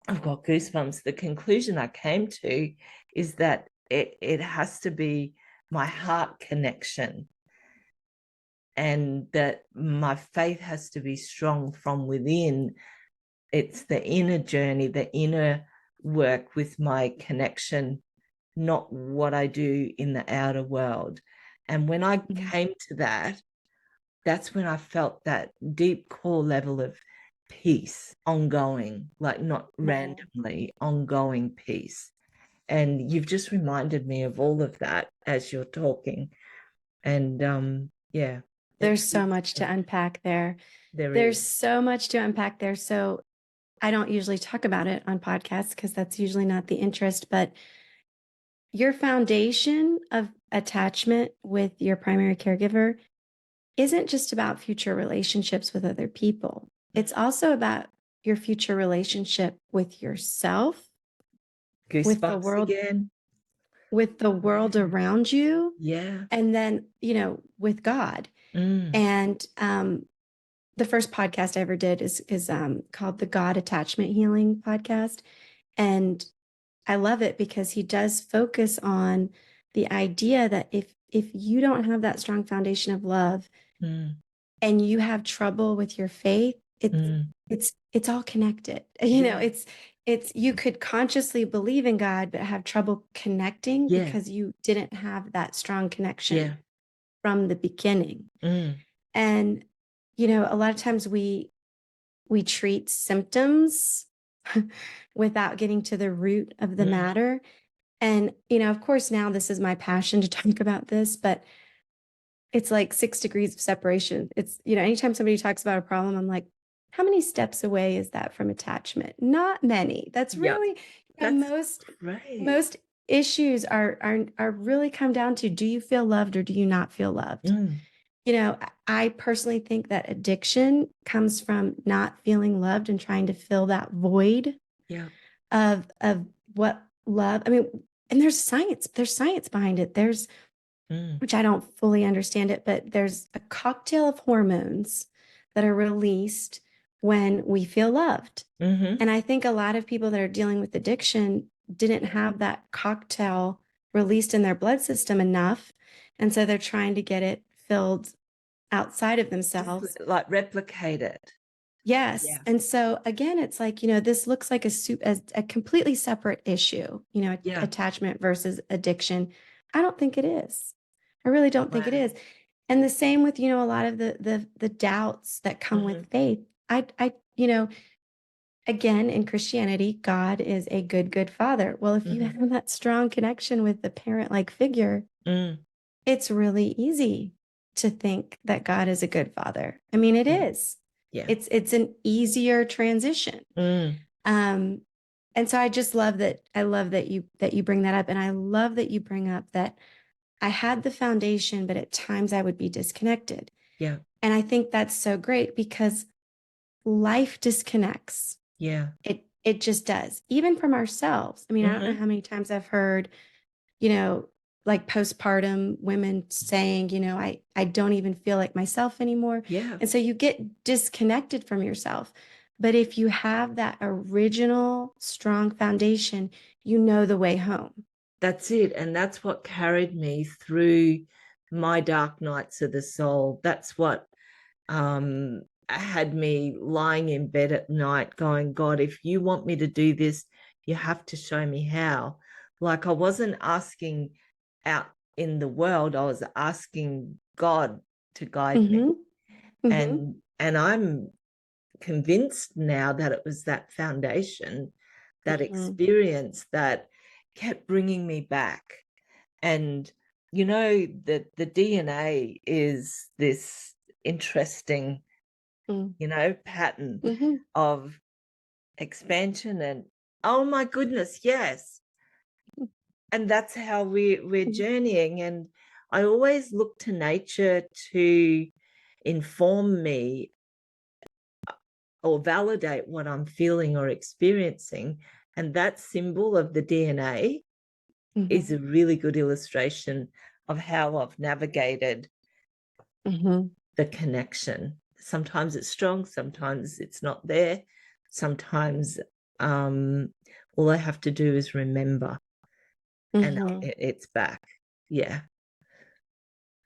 Speaker 1: I've got goosebumps. The conclusion I came to is that it has to be my heart connection, and that my faith has to be strong from within. It's the inner journey, the inner work with my connection, not what I do in the outer world. And when I came to that, that's when I felt that deep core level of peace, ongoing, like not randomly, ongoing peace. And you've just reminded me of all of that as you're talking. And yeah.
Speaker 2: There's so much to unpack there. There's so much to unpack there. So I don't usually talk about it on podcasts because that's usually not the interest, but your foundation of attachment with your primary caregiver isn't just about future relationships with other people. It's also about your future relationship with yourself, with the
Speaker 1: Goosebumps
Speaker 2: world,
Speaker 1: again.
Speaker 2: with the world around you,
Speaker 1: Yeah.
Speaker 2: and then, with God. And the first podcast I ever did is called the God Attachment Healing Podcast. And I love it because he does focus on the idea that if you don't have that strong foundation of love and you have trouble with your faith, it's all connected. It's you could consciously believe in God but have trouble connecting because you didn't have that strong connection from the beginning. And a lot of times we treat symptoms without getting to the root of the matter. And, of course, now this is my passion to talk about this, but it's like 6 degrees of separation. It's, anytime somebody talks about a problem, I'm like, how many steps away is that from attachment? Not many. That's really, most issues are really come down to, do you feel loved or do you not feel loved? I personally think that addiction comes from not feeling loved and trying to fill that void of what love, and there's science behind it. There's, which I don't fully understand it, but there's a cocktail of hormones that are released when we feel loved. And I think a lot of people that are dealing with addiction didn't have that cocktail released in their blood system enough. And so they're trying to get it filled outside of
Speaker 1: Just
Speaker 2: themselves.
Speaker 1: like replicate it.
Speaker 2: Yes.
Speaker 1: Yeah.
Speaker 2: And so again, it's like, this looks like a completely separate issue,
Speaker 1: Yeah.
Speaker 2: attachment versus addiction. I don't think it is. I really don't think it
Speaker 1: Wow.
Speaker 2: is. And the same with, a lot of the doubts that come
Speaker 1: Mhm.
Speaker 2: with faith. Again, in Christianity, God is a good father. Well, if you
Speaker 1: Mhm.
Speaker 2: have that strong connection with the parent-like figure,
Speaker 1: Mm.
Speaker 2: it's really easy to think that God is a good father. I mean, it
Speaker 1: Yeah.
Speaker 2: is.
Speaker 1: Yeah.
Speaker 2: It's an easier transition.
Speaker 1: Mm.
Speaker 2: Um, and so I love that you bring that up. And I love that you bring up that I had the foundation, but at times I would be disconnected.
Speaker 1: Yeah.
Speaker 2: And I think that's so great because life disconnects.
Speaker 1: Yeah.
Speaker 2: It just does, even from ourselves. I mean, I don't know
Speaker 1: Mhm.
Speaker 2: how many times I've heard, you know, like postpartum women saying, I don't even feel like myself anymore.
Speaker 1: Yeah.
Speaker 2: And so you get disconnected from yourself. But if you have that original strong foundation, you know the way home.
Speaker 1: That's it. And that's what carried me through my dark nights of the soul. That's what had me lying in bed at night going, God, if you want me to do this, you have to show me how. Like I wasn't asking out in the world, I was asking God to guide me.
Speaker 2: Mm-hmm. Mm-hmm.
Speaker 1: And I'm convinced now that it was that foundation, that
Speaker 2: Mm-hmm.
Speaker 1: experience that kept bringing me back. And the DNA is this interesting pattern
Speaker 2: Mm-hmm.
Speaker 1: of expansion and, oh my goodness, yes. And that's how we're
Speaker 2: Mm-hmm.
Speaker 1: journeying. And I always look to nature to inform me or validate what I'm feeling or experiencing. And that symbol of the DNA is
Speaker 2: Mm-hmm.
Speaker 1: a really good illustration of how I've navigated
Speaker 2: Mm-hmm.
Speaker 1: the connection. Sometimes it's strong, sometimes it's not there. Sometimes all I have to do is remember and
Speaker 2: Mm-hmm.
Speaker 1: it's back. Yeah.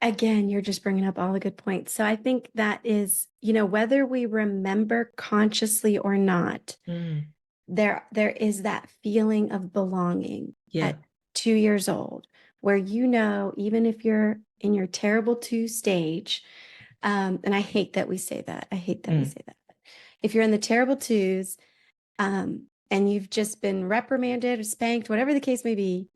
Speaker 2: Again, you're just bringing up all the good points. So I think that is, whether we remember consciously or not,
Speaker 1: Mm.
Speaker 2: there is that feeling of belonging
Speaker 1: Yeah.
Speaker 2: at 2 years old, where even if you're in your terrible two stage, and I hate that we say that. I hate that we say that. If you're in the terrible twos, and you've just been reprimanded or spanked, whatever the case may be,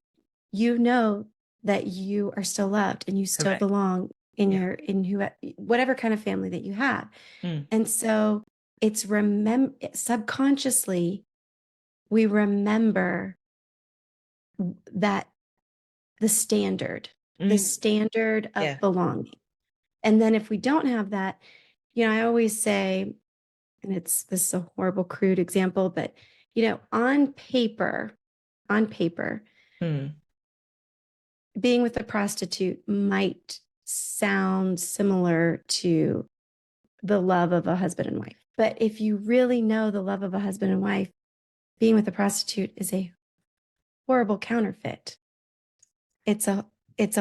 Speaker 2: you know that you are still loved and you still
Speaker 1: Correct.
Speaker 2: belong in
Speaker 1: Yeah.
Speaker 2: whatever kind of family that you have.
Speaker 1: Mm.
Speaker 2: And so it's subconsciously we remember that the standard, the
Speaker 1: Mm.
Speaker 2: standard
Speaker 1: Yeah.
Speaker 2: of belonging. And then if we don't have that, I always say, and this is a horrible, crude example, but on paper,
Speaker 1: Mm.
Speaker 2: being with a prostitute might sound similar to the love of a husband and wife. But if you really know the love of a husband and wife, being with a prostitute is a horrible counterfeit. It's a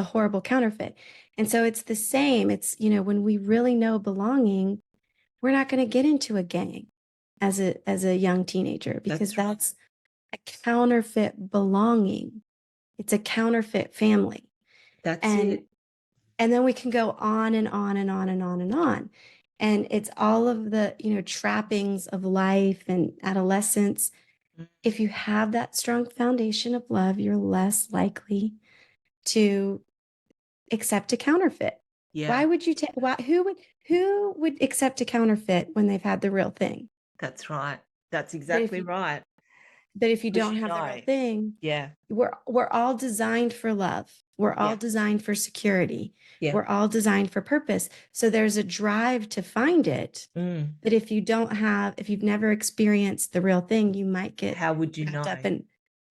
Speaker 2: horrible counterfeit. And so it's the same. It's, when we really know belonging, we're not going to get into a gang as a young teenager, because that's a counterfeit belonging. It's a counterfeit family.
Speaker 1: That's
Speaker 2: And
Speaker 1: it.
Speaker 2: and then we can go on and on and on and on and on. And it's all of the, trappings of life and adolescence.
Speaker 1: Mm.
Speaker 2: If you have that strong foundation of love, you're less likely to accept a counterfeit.
Speaker 1: Yeah.
Speaker 2: Why would you take who would accept a counterfeit when they've had the real thing?
Speaker 1: That's right. That's
Speaker 2: But if
Speaker 1: exactly
Speaker 2: you
Speaker 1: right.
Speaker 2: but if you
Speaker 1: We
Speaker 2: don't
Speaker 1: should
Speaker 2: have the
Speaker 1: know.
Speaker 2: real thing,
Speaker 1: Yeah.
Speaker 2: we're all designed for love. We're all
Speaker 1: Yeah.
Speaker 2: designed for security.
Speaker 1: Yeah.
Speaker 2: We're all designed for purpose. So there's a drive to find it.
Speaker 1: Mm.
Speaker 2: But if you've never experienced the real thing, you might get
Speaker 1: How would you
Speaker 2: wrapped
Speaker 1: know?
Speaker 2: up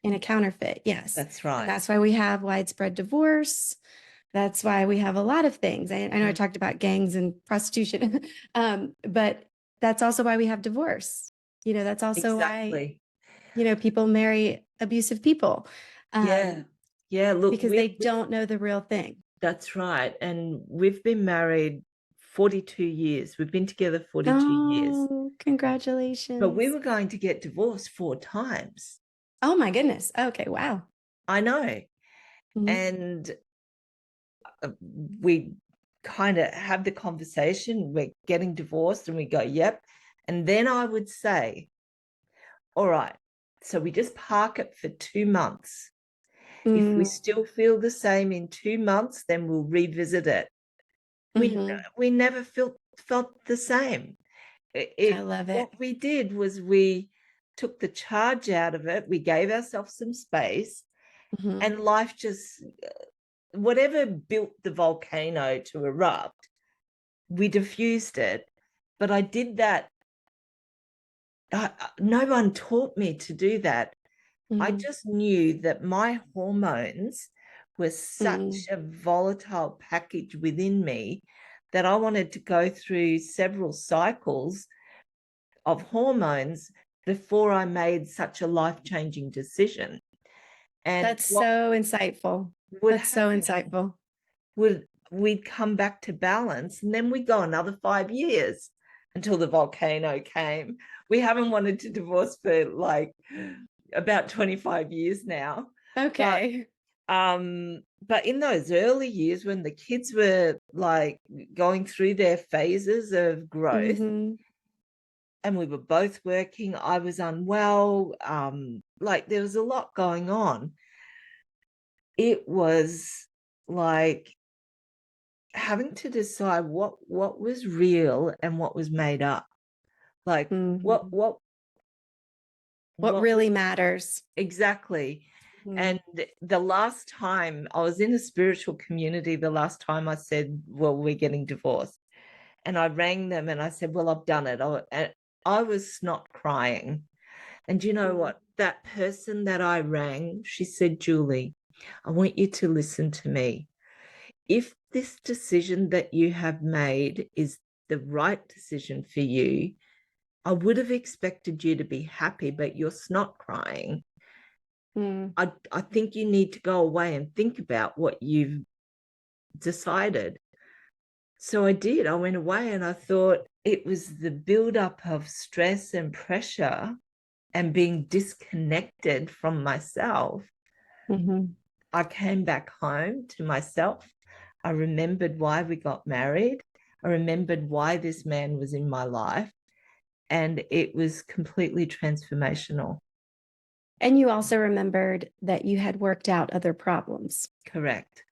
Speaker 2: in a counterfeit. Yes.
Speaker 1: That's
Speaker 2: And
Speaker 1: right.
Speaker 2: that's why we have widespread divorce. That's why we have a lot of things. I know I talked about gangs and prostitution, but that's also why we have divorce. That's also
Speaker 1: Exactly.
Speaker 2: why, people marry abusive people.
Speaker 1: Yeah. Yeah. Look,
Speaker 2: Because they don't know the real thing.
Speaker 1: that's right. And we've been married 42 years. We've been together 42 years.
Speaker 2: Oh,
Speaker 1: But we
Speaker 2: congratulations.
Speaker 1: were going to get divorced 4 times.
Speaker 2: Oh my goodness. Okay, wow.
Speaker 1: I know.
Speaker 2: Mhm.
Speaker 1: And we kind of have the conversation, we're getting divorced, and we go, yep. And then I would say, all right, so we just park it for 2 months. If we
Speaker 2: Mm,
Speaker 1: still feel the same in 2 months, then we'll revisit it.
Speaker 2: mhm.
Speaker 1: We never felt the same.
Speaker 2: I love it.
Speaker 1: What we did was we took the charge out of it. We gave ourselves some space,
Speaker 2: Mhm.
Speaker 1: and life just, whatever built the volcano to erupt, we diffused it. But I did that. No one taught me to do that. I
Speaker 2: Mhm.
Speaker 1: just knew that my hormones were
Speaker 2: Mm.
Speaker 1: such a volatile package within me that I wanted to go through several cycles of hormones before I made such a life-changing decision. And
Speaker 2: That's
Speaker 1: what
Speaker 2: so insightful.
Speaker 1: would
Speaker 2: That's so
Speaker 1: happen
Speaker 2: insightful.
Speaker 1: would we'd come back to balance, and then we'd go another 5 years until the volcano came. We haven't wanted to divorce for like about 25 years now. But
Speaker 2: Okay.
Speaker 1: but in those early years when the kids were like going through their phases of growth,
Speaker 2: Mhm.
Speaker 1: and we were both working, I was unwell, like there was a lot going on. It was like having to decide what was real and what was made up. Like
Speaker 2: Mhm. What
Speaker 1: what
Speaker 2: really matters.
Speaker 1: exactly.
Speaker 2: Mhm.
Speaker 1: And the last time I was in a spiritual community, the last time I said, well, we're getting divorced. And I rang them and I said, well, I've done it. And I was snot crying. And you know
Speaker 2: Mm.
Speaker 1: what? That person that I rang, she said, Julie, I want you to listen to me. If this decision that you have made is the right decision for you, I would have expected you to be happy, but you're snot crying.
Speaker 2: Mm.
Speaker 1: I think you need to go away and think about what you've decided. So I did. I went away and I thought it was the buildup of stress and pressure and being disconnected from myself.
Speaker 2: Mhm.
Speaker 1: I came back home to myself. I remembered why we got married. I remembered why this man was in my life. And it was completely transformational.
Speaker 2: And you also remembered that you had worked out other problems.
Speaker 1: Correct.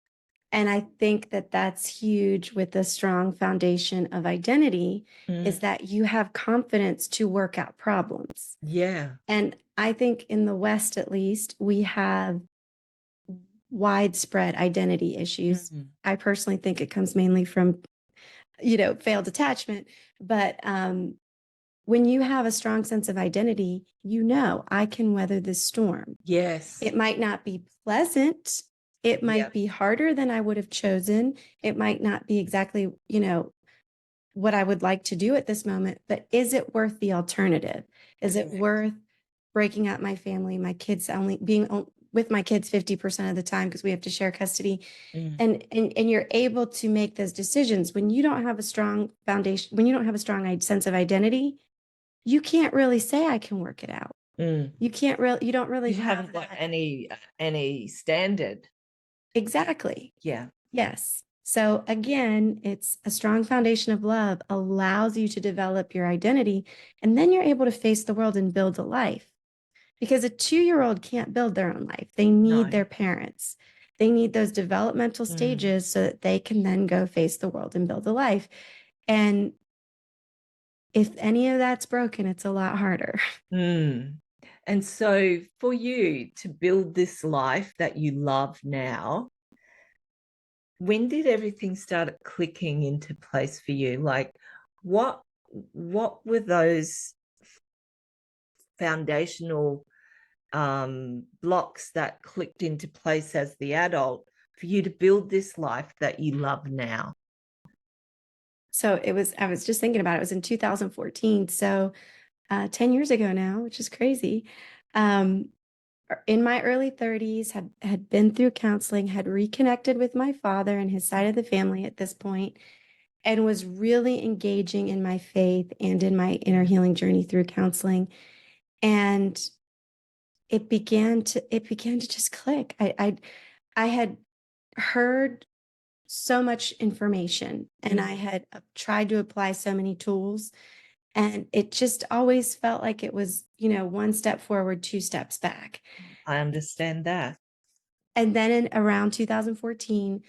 Speaker 2: And I think that that's huge with a strong foundation of identity
Speaker 1: Mm,
Speaker 2: is that you have confidence to work out problems.
Speaker 1: yeah.
Speaker 2: And I think in the West, at least, we have widespread identity issues.
Speaker 1: Mm,
Speaker 2: I personally think it comes mainly from, failed attachment. But when you have a strong sense of identity, I can weather this storm.
Speaker 1: yes.
Speaker 2: It might not be pleasant. It might
Speaker 1: Yep.
Speaker 2: be harder than I would have chosen. It might not be exactly, what I would like to do at this moment, but is it worth the alternative? Is it
Speaker 1: Correct.
Speaker 2: worth breaking up my family, my kids only being with my kids 50% of the time because we have to share custody?
Speaker 1: Mm,
Speaker 2: And you're able to make those decisions when you don't have a strong foundation, when you don't have a strong sense of identity, you can't really say I can work it out.
Speaker 1: mm.
Speaker 2: You don't really
Speaker 1: You
Speaker 2: have
Speaker 1: haven't got
Speaker 2: that.
Speaker 1: any standard.
Speaker 2: Exactly.
Speaker 1: Yeah.
Speaker 2: Yes. So again, it's a strong foundation of love allows you to develop your identity, and then you're able to face the world and build a life. Because a 2-year-old can't build their own life. They need
Speaker 1: No.
Speaker 2: their parents. They need those developmental
Speaker 1: Mm,
Speaker 2: stages so that they can then go face the world and build a life. And if any of that's broken, it's a lot harder.
Speaker 1: mm. And so for you to build this life that you love now, when did everything start clicking into place for you? Like what what were those foundational blocks that clicked into place as the adult for you to build this life that you love now?
Speaker 2: So I was just thinking about it. It was in 2014. So 10 years ago now, which is crazy. Um, in my early 30s, had been through counseling, had reconnected with my father and his side of the family at this point, and was really engaging in my faith and in my inner healing journey through counseling. And it began to just click. I had heard so much information, and I had tried to apply so many tools, and it just always felt like it was, one step forward, two steps back.
Speaker 1: I understand that.
Speaker 2: And then in around 2014,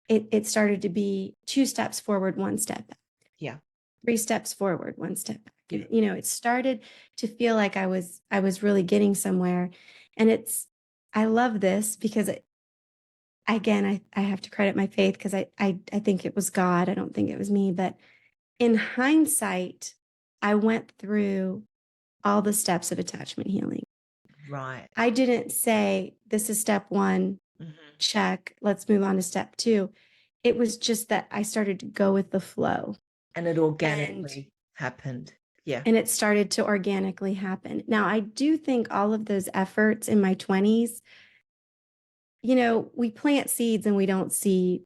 Speaker 2: it started to be two steps forward, one step back.
Speaker 1: Yeah.
Speaker 2: Three steps forward, one step back.
Speaker 1: Yeah.
Speaker 2: It started to feel like I was really getting somewhere. And I love this because again, I have to credit my faith because I think it was God. I don't think it was me. But in hindsight, I went through all the steps of attachment healing.
Speaker 1: Right.
Speaker 2: I didn't say, this is step one, check, let's move on to step two. It was just that I started to go with the flow.
Speaker 1: And it organically happened. Yeah.
Speaker 2: And it started to organically happen. Now, I do think all of those efforts in my 20s, we plant seeds and we don't see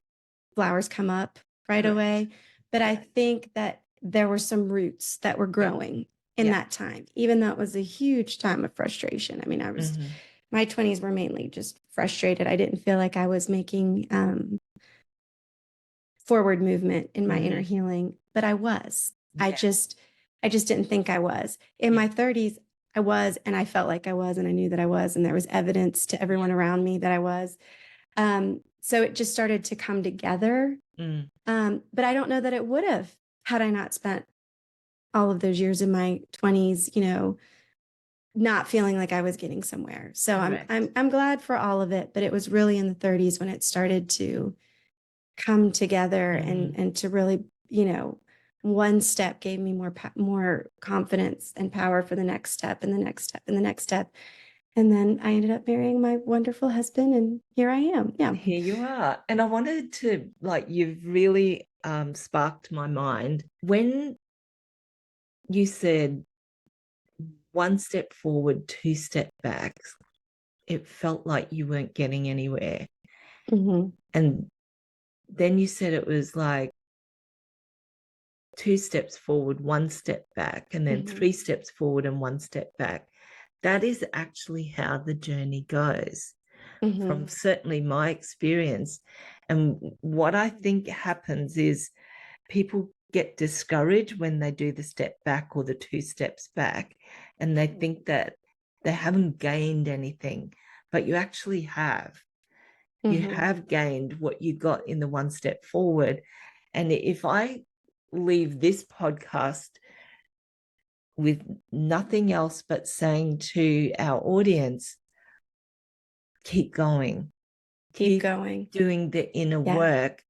Speaker 2: flowers come up right away. But I think that there were some roots that were growing in that time, even though it was a huge time of frustration. I mean, my 20s were mainly just frustrated. I didn't feel like I was making forward movement in my inner healing, but I was. I just didn't think I was. In my 30s, I was, and I felt like I was, and I knew that I was, and there was evidence to everyone around me that I was. So it just started to come together. But I don't know that it would have had I not spent all of those years in my 20s, not feeling like I was getting somewhere. So I'm glad for all of it, but it was really in the 30s when it started to come together and to really, one step gave me more confidence and power for the next step and the next step and the next step. And then I ended up marrying my wonderful husband, and here I am. Yeah.
Speaker 1: Here you are. And I wanted to, you've really sparked my mind. When you said one step forward, two step back, it felt like you weren't getting anywhere. And then you said it was like two steps forward, one step back, and then three steps forward and one step back. That is actually how the journey goes, from certainly my experience. And what I think happens is people get discouraged when they do the step back or the two steps back, and they think that they haven't gained anything, but you actually have. You have gained what you got in the one step forward. And if I leave this podcast with nothing else but saying to our audience, keep going.
Speaker 2: Keep going.
Speaker 1: Doing the inner work.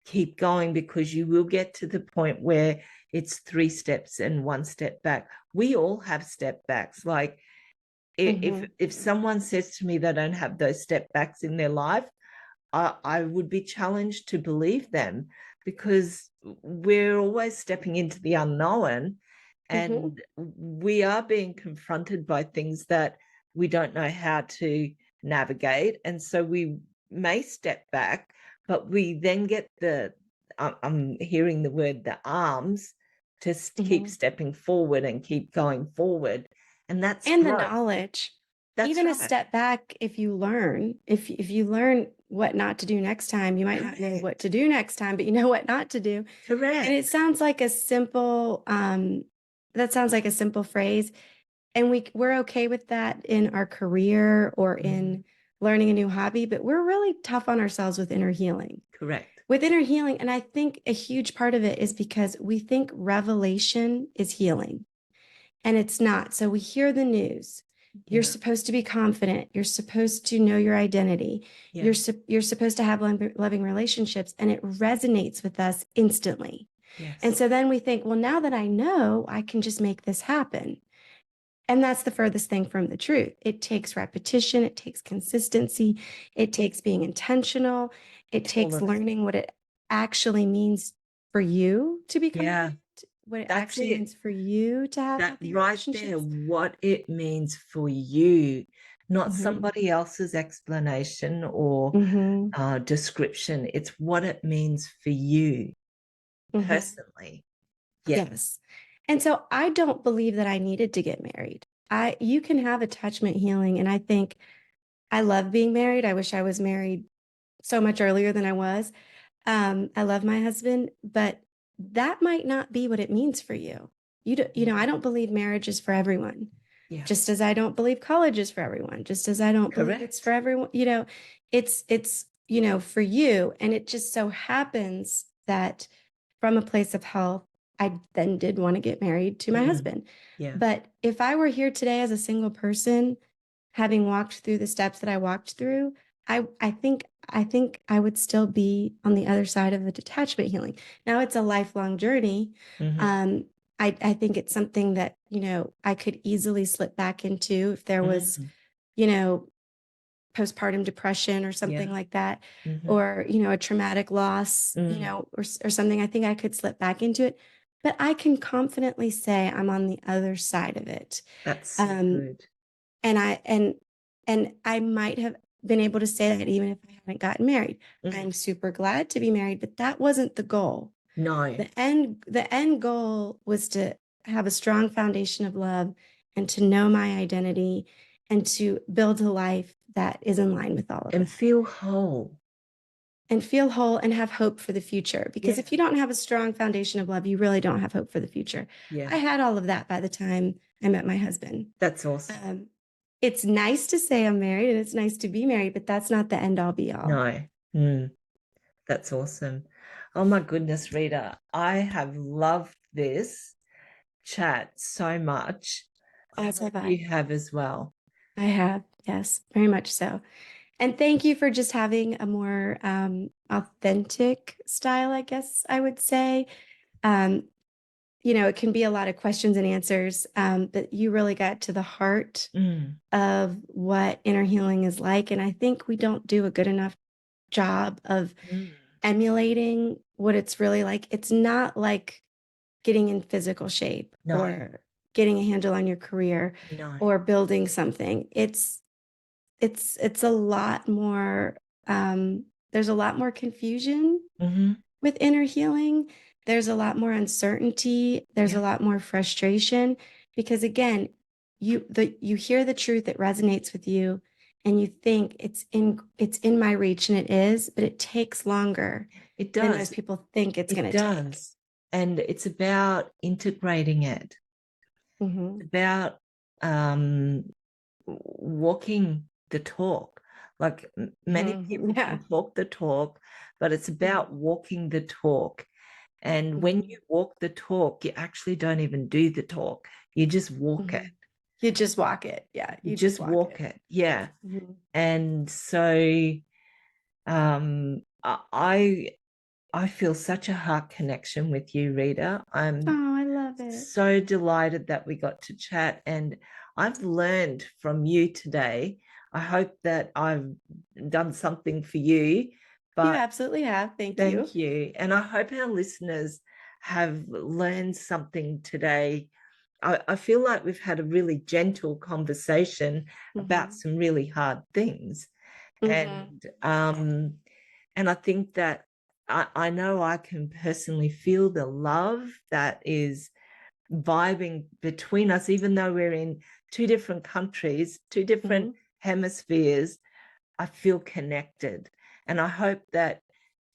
Speaker 1: Keep going, because you will get to the point where it's three steps and one step back. We all have step backs. Like if someone says to me they don't have those step backs in their life, I would be challenged to believe them, because we're always stepping into the unknown, and we are being confronted by things that we don't know how to navigate. And so we may step back, but we then get I'm hearing the word, the arms, to keep stepping forward and keep going forward. And that's
Speaker 2: the knowledge.
Speaker 1: That's
Speaker 2: even a step back, if you learn, if you learn what not to do next time, you might not know what to do next time, but you know what not to do.
Speaker 1: Correct.
Speaker 2: And it sounds like a simple, that sounds like a simple phrase. And we're okay with that in our career or in learning a new hobby, but we're really tough on ourselves with inner healing.
Speaker 1: Correct.
Speaker 2: With inner healing. And I think a huge part of it is because we think revelation is healing, and it's not. So we hear the news. You're supposed to be confident. You're supposed to know your identity. You're supposed to have loving relationships, and it resonates with us instantly. And so then we think, well, now that I know, I can just make this happen. And that's the furthest thing from the truth. It takes repetition. It takes consistency. It takes being intentional. It takes learning what it actually means for you to become what it actually means for you to have
Speaker 1: that right there, what it means for you, not somebody else's explanation or description. It's what it means for you.
Speaker 2: Mhm.
Speaker 1: personally. Yeah.
Speaker 2: Yes. And so I don't believe that I needed to get married. You can have attachment healing, and I think I love being married. I wish I was married so much earlier than I was. I love my husband, but that might not be what it means for you. I don't believe marriage is for everyone.
Speaker 1: Yeah.
Speaker 2: Just as I don't believe college is for everyone, just as I don't believe it's for
Speaker 1: Correct.
Speaker 2: everyone, it's for you. And it just so happens that from a place of health, I then did want to get married to my
Speaker 1: Mm.
Speaker 2: husband.
Speaker 1: Yeah.
Speaker 2: But if I were here today as a single person, having walked through the steps that I walked through, I think I would still be on the other side of the detachment healing. Now it's a lifelong journey.
Speaker 1: Mhm.
Speaker 2: I think it's something that, I could easily slip back into if there was,
Speaker 1: Mm.
Speaker 2: you know, postpartum depression or something
Speaker 1: Yeah.
Speaker 2: like that,
Speaker 1: Mhm.
Speaker 2: or, a traumatic loss,
Speaker 1: Mm.
Speaker 2: or something. I think I could slip back into it, but I can confidently say I'm on the other side of it.
Speaker 1: That's so
Speaker 2: Um,
Speaker 1: good.
Speaker 2: and I might have been able to say that even if I hadn't gotten married.
Speaker 1: Mm.
Speaker 2: I'm super glad to be married, but that wasn't the goal.
Speaker 1: No.
Speaker 2: The end goal was to have a strong foundation of love and to know my identity and to build a life that is in line with all of
Speaker 1: And
Speaker 2: that
Speaker 1: feel whole.
Speaker 2: and feel whole and have hope for the future. Because
Speaker 1: Yeah.
Speaker 2: if you don't have a strong foundation of love, you really don't have hope for the future.
Speaker 1: Yeah.
Speaker 2: I had all of that by the time I met my husband.
Speaker 1: That's awesome.
Speaker 2: It's nice to say I'm married and it's nice to be married, but that's not the end all be all.
Speaker 1: No. Mm. That's awesome. Oh my goodness, Rita, I have loved this chat so much. I
Speaker 2: As
Speaker 1: hope
Speaker 2: have I.
Speaker 1: you have as well.
Speaker 2: I have, yes, very much so. And thank you for just having a more authentic style, I guess I would say. Um, it can be a lot of questions and answers, but you really got to the heart
Speaker 1: Mm.
Speaker 2: of what inner healing is like. And I think we don't do a good enough job of
Speaker 1: Mm.
Speaker 2: emulating what it's really like. It's not like getting in physical shape
Speaker 1: No,
Speaker 2: or getting a handle on your career
Speaker 1: no.
Speaker 2: or building something. It's a lot more, there's a lot more confusion
Speaker 1: Mm-hmm.
Speaker 2: with inner healing. There's a lot more uncertainty. There's
Speaker 1: Yeah.
Speaker 2: a lot more frustration because again, you hear the truth that resonates with you and you think it's in my reach, and it is, but it takes longer
Speaker 1: It
Speaker 2: than
Speaker 1: does.
Speaker 2: most people think it's going
Speaker 1: It
Speaker 2: to take.
Speaker 1: does. And it's about integrating it.
Speaker 2: Mhm.
Speaker 1: It's about walking the talk. Like many people
Speaker 2: Yeah.
Speaker 1: can talk the talk, but it's about walking the talk. And when
Speaker 2: Mhm.
Speaker 1: you walk the talk, you actually don't even do the talk. You just walk it.
Speaker 2: Mhm. You just walk it. Yeah,
Speaker 1: You
Speaker 2: you just
Speaker 1: just
Speaker 2: walk
Speaker 1: walk
Speaker 2: it.
Speaker 1: it. Yeah.
Speaker 2: Mhm.
Speaker 1: And so I feel such a heart connection with you, Rita. I'm
Speaker 2: Oh, I love it.
Speaker 1: so delighted that we got to chat, and I've learned from you today. I hope that I've done something for you,
Speaker 2: You
Speaker 1: but
Speaker 2: absolutely have. Thank you.
Speaker 1: thank you. And I hope our listeners have learned something today. I feel like we've had a really gentle conversation about
Speaker 2: Mhm.
Speaker 1: some really hard things.
Speaker 2: Mhm.
Speaker 1: And I think that I know I can personally feel the love that is vibing between us, even though we're in two different countries, two different
Speaker 2: Mhm.
Speaker 1: hemispheres. I feel connected. And I hope that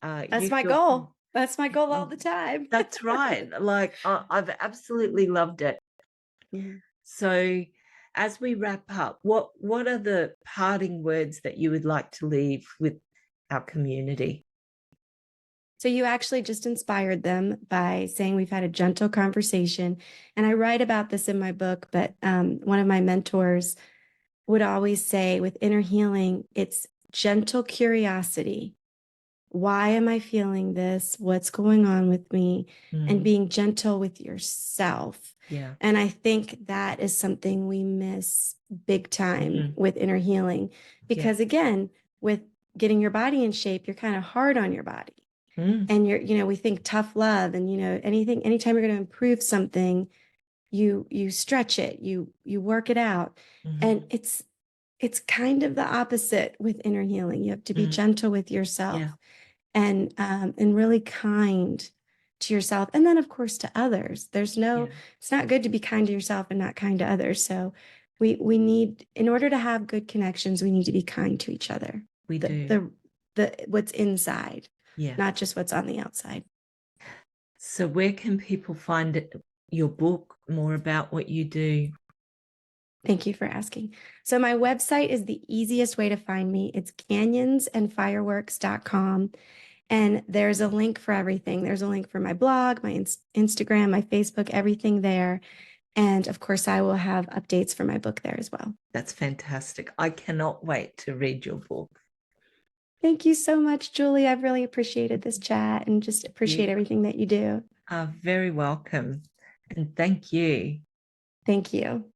Speaker 2: That's
Speaker 1: you
Speaker 2: my
Speaker 1: feel
Speaker 2: goal. That's my goal all the time.
Speaker 1: that's right. Like I've absolutely loved it.
Speaker 2: Mhm.
Speaker 1: So as we wrap up, what are the parting words that you would like to leave with our community?
Speaker 2: So you actually just inspired them by saying we've had a gentle conversation. And I write about this in my book, but one of my mentors would always say with inner healing, it's gentle curiosity. Why am I feeling this? What's going on with me? And
Speaker 1: Mm,
Speaker 2: being gentle with yourself.
Speaker 1: yeah.
Speaker 2: And I think that is something we miss big time
Speaker 1: Mm,
Speaker 2: with inner healing.
Speaker 1: yeah.
Speaker 2: Because again, with getting your body in shape, you're kind of hard on your body.
Speaker 1: Mm,
Speaker 2: And we think tough love and, anytime you're going to improve something, you stretch it, you work it out. And
Speaker 1: mhm,
Speaker 2: it's kind of the opposite with inner healing. You have to be
Speaker 1: mm,
Speaker 2: gentle with
Speaker 1: yeah.
Speaker 2: yourself and really kind to yourself, and then of course to others.
Speaker 1: Yeah,
Speaker 2: It's not good to be kind to yourself and not kind to others. So we need, in order to have good connections, we need to be kind to each other.
Speaker 1: we
Speaker 2: The
Speaker 1: do.
Speaker 2: what's inside,
Speaker 1: Yeah.
Speaker 2: not just what's on the outside.
Speaker 1: So where can people find your book, more about what you do?
Speaker 2: Thank you for asking. So my website is the easiest way to find me. It's canyonsandfireworks.com. And there's a link for everything. There's a link for my blog, my Instagram, my Facebook, everything there. And of course, I will have updates for my book there as well.
Speaker 1: That's fantastic. I cannot wait to read your book.
Speaker 2: Thank you so much, Julie. I've really appreciated this chat and just appreciate everything that you do.
Speaker 1: Are very welcome. And thank you.
Speaker 2: Thank you.